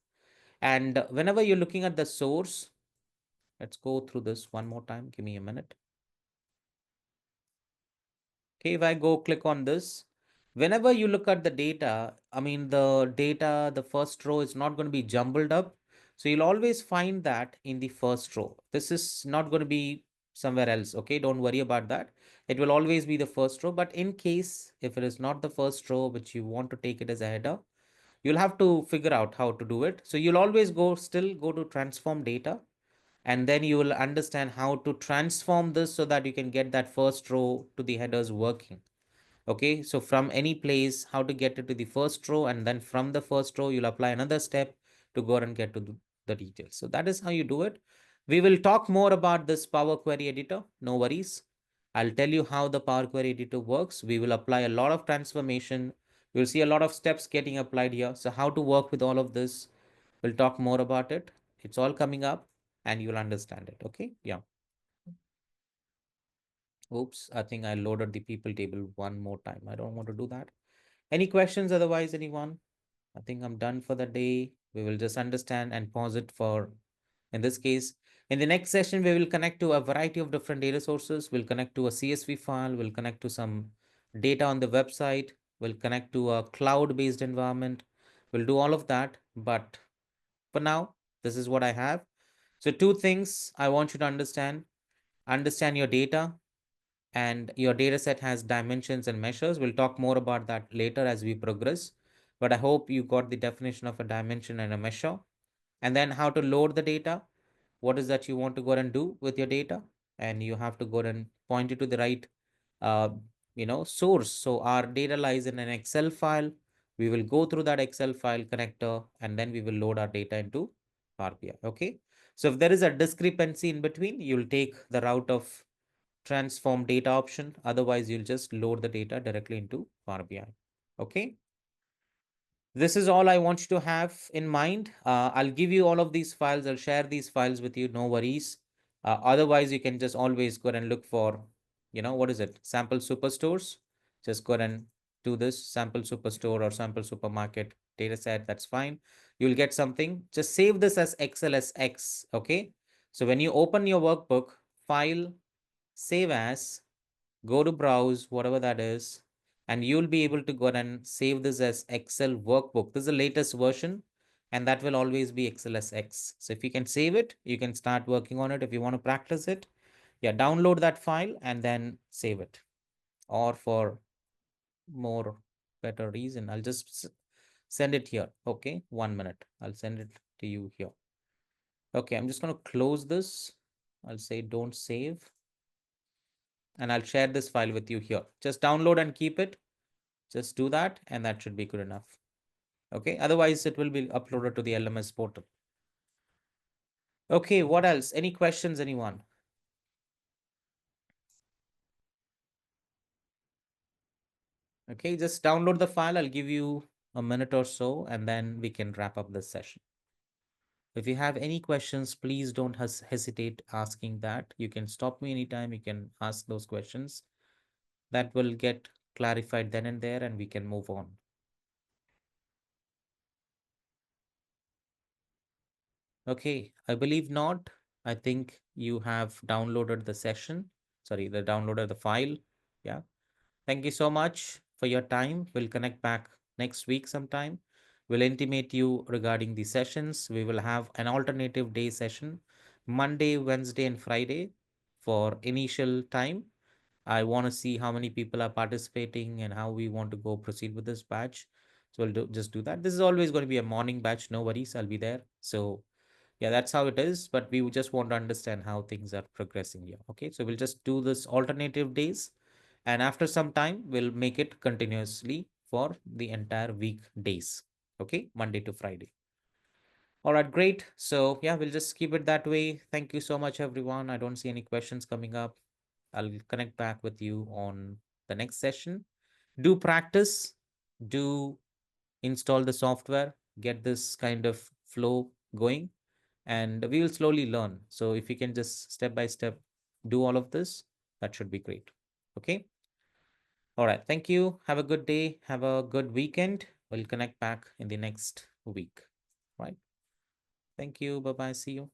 and whenever you're looking at the source, let's go through this one more time. Give me a minute. Okay, if I go click on this, whenever you look at the data, I mean, the data, the first row is not going to be jumbled up. So you'll always find that in the first row. This is not going to be somewhere else. Okay, don't worry about that. It will always be the first row. But in case if it is not the first row, but you want to take it as a header, you'll have to figure out how to do it. So you'll always still go to transform data, and then you will understand how to transform this so that you can get that first row to the headers working. Okay, so from any place, how to get it to the first row, and then from the first row, you'll apply another step to go and get to the details. So that is how you do it. We will talk more about this Power Query editor. No worries. I'll tell you how the Power Query Editor works. We will apply a lot of transformation. You'll see a lot of steps getting applied here. So how to work with all of this, we'll talk more about it. It's all coming up and you'll understand it. Okay. Yeah. Oops. I think I loaded the people table one more time. I don't want to do that. Any questions otherwise, anyone? I think I'm done for the day. We will just understand and pause it for, in this case, in the next session, we will connect to a variety of different data sources. We'll connect to a CSV file. We'll connect to some data on the website. We'll connect to a cloud-based environment. We'll do all of that. But for now, this is what I have. So two things I want you to understand. Understand your data, and your data set has dimensions and measures. We'll talk more about that later as we progress. But I hope you got the definition of a dimension and a measure. And then how to load the data. What is that you want to go and do with your data? And you have to go and point it to the right uh, source. So our data lies in an Excel file. We will go through that Excel file connector and then we will load our data into Power BI. Okay. So if there is a discrepancy in between, you'll take the route of transform data option. Otherwise, you'll just load the data directly into Power BI. Okay. This is all I want you to have in mind. I'll give you all of these files. I'll share these files with you. No worries. Otherwise, you can just always go and look for, what is it? Sample superstores. Just go and do this sample superstore or sample supermarket data set. That's fine. You'll get something. Just save this as XLSX. Okay. So when you open your workbook, file, save as, go to browse, whatever that is, and you'll be able to go and save this as Excel workbook. This is the latest version, and that will always be XLSX. So if you can save it, you can start working on it. If you want to practice it, yeah, download that file and then save it. Or for more better reason, I'll just send it here. Okay, 1 minute. I'll send it to you here. Okay, I'm just going to close this. I'll say don't save, and I'll share this file with you here. Just download and keep it. Just do that, and that should be good enough. Okay, otherwise it will be uploaded to the LMS portal. Okay, what else? Any questions, anyone? Okay, just download the file. I'll give you a minute or so, and then we can wrap up this session. If you have any questions, please don't hesitate asking that. You can stop me anytime. You can ask those questions. That will get clarified then and there, and we can move on. Okay, I believe not. I think you have downloaded the session. Sorry, the downloaded the file. Yeah. Thank you so much for your time. We'll connect back next week sometime. We'll intimate you regarding the sessions. We will have an alternative day session, Monday, Wednesday, and Friday for initial time. I want to see how many people are participating and how we want to go proceed with this batch. So we'll just do that. This is always going to be a morning batch. No worries. I'll be there. So yeah, that's how it is. But we just want to understand how things are progressing here. Okay. So we'll just do this alternative days. And after some time, we'll make it continuously for the entire week days. Okay. Monday to Friday. All right. Great. So yeah, we'll just keep it that way. Thank you so much, everyone. I don't see any questions coming up. I'll connect back with you on the next session. Do practice, do install the software, get this kind of flow going, and we will slowly learn. So if you can just step by step do all of this, that should be great. Okay. All right. Thank you. Have a good day. Have a good weekend. We'll connect back in the next week. Right. Thank you. Bye bye. See you.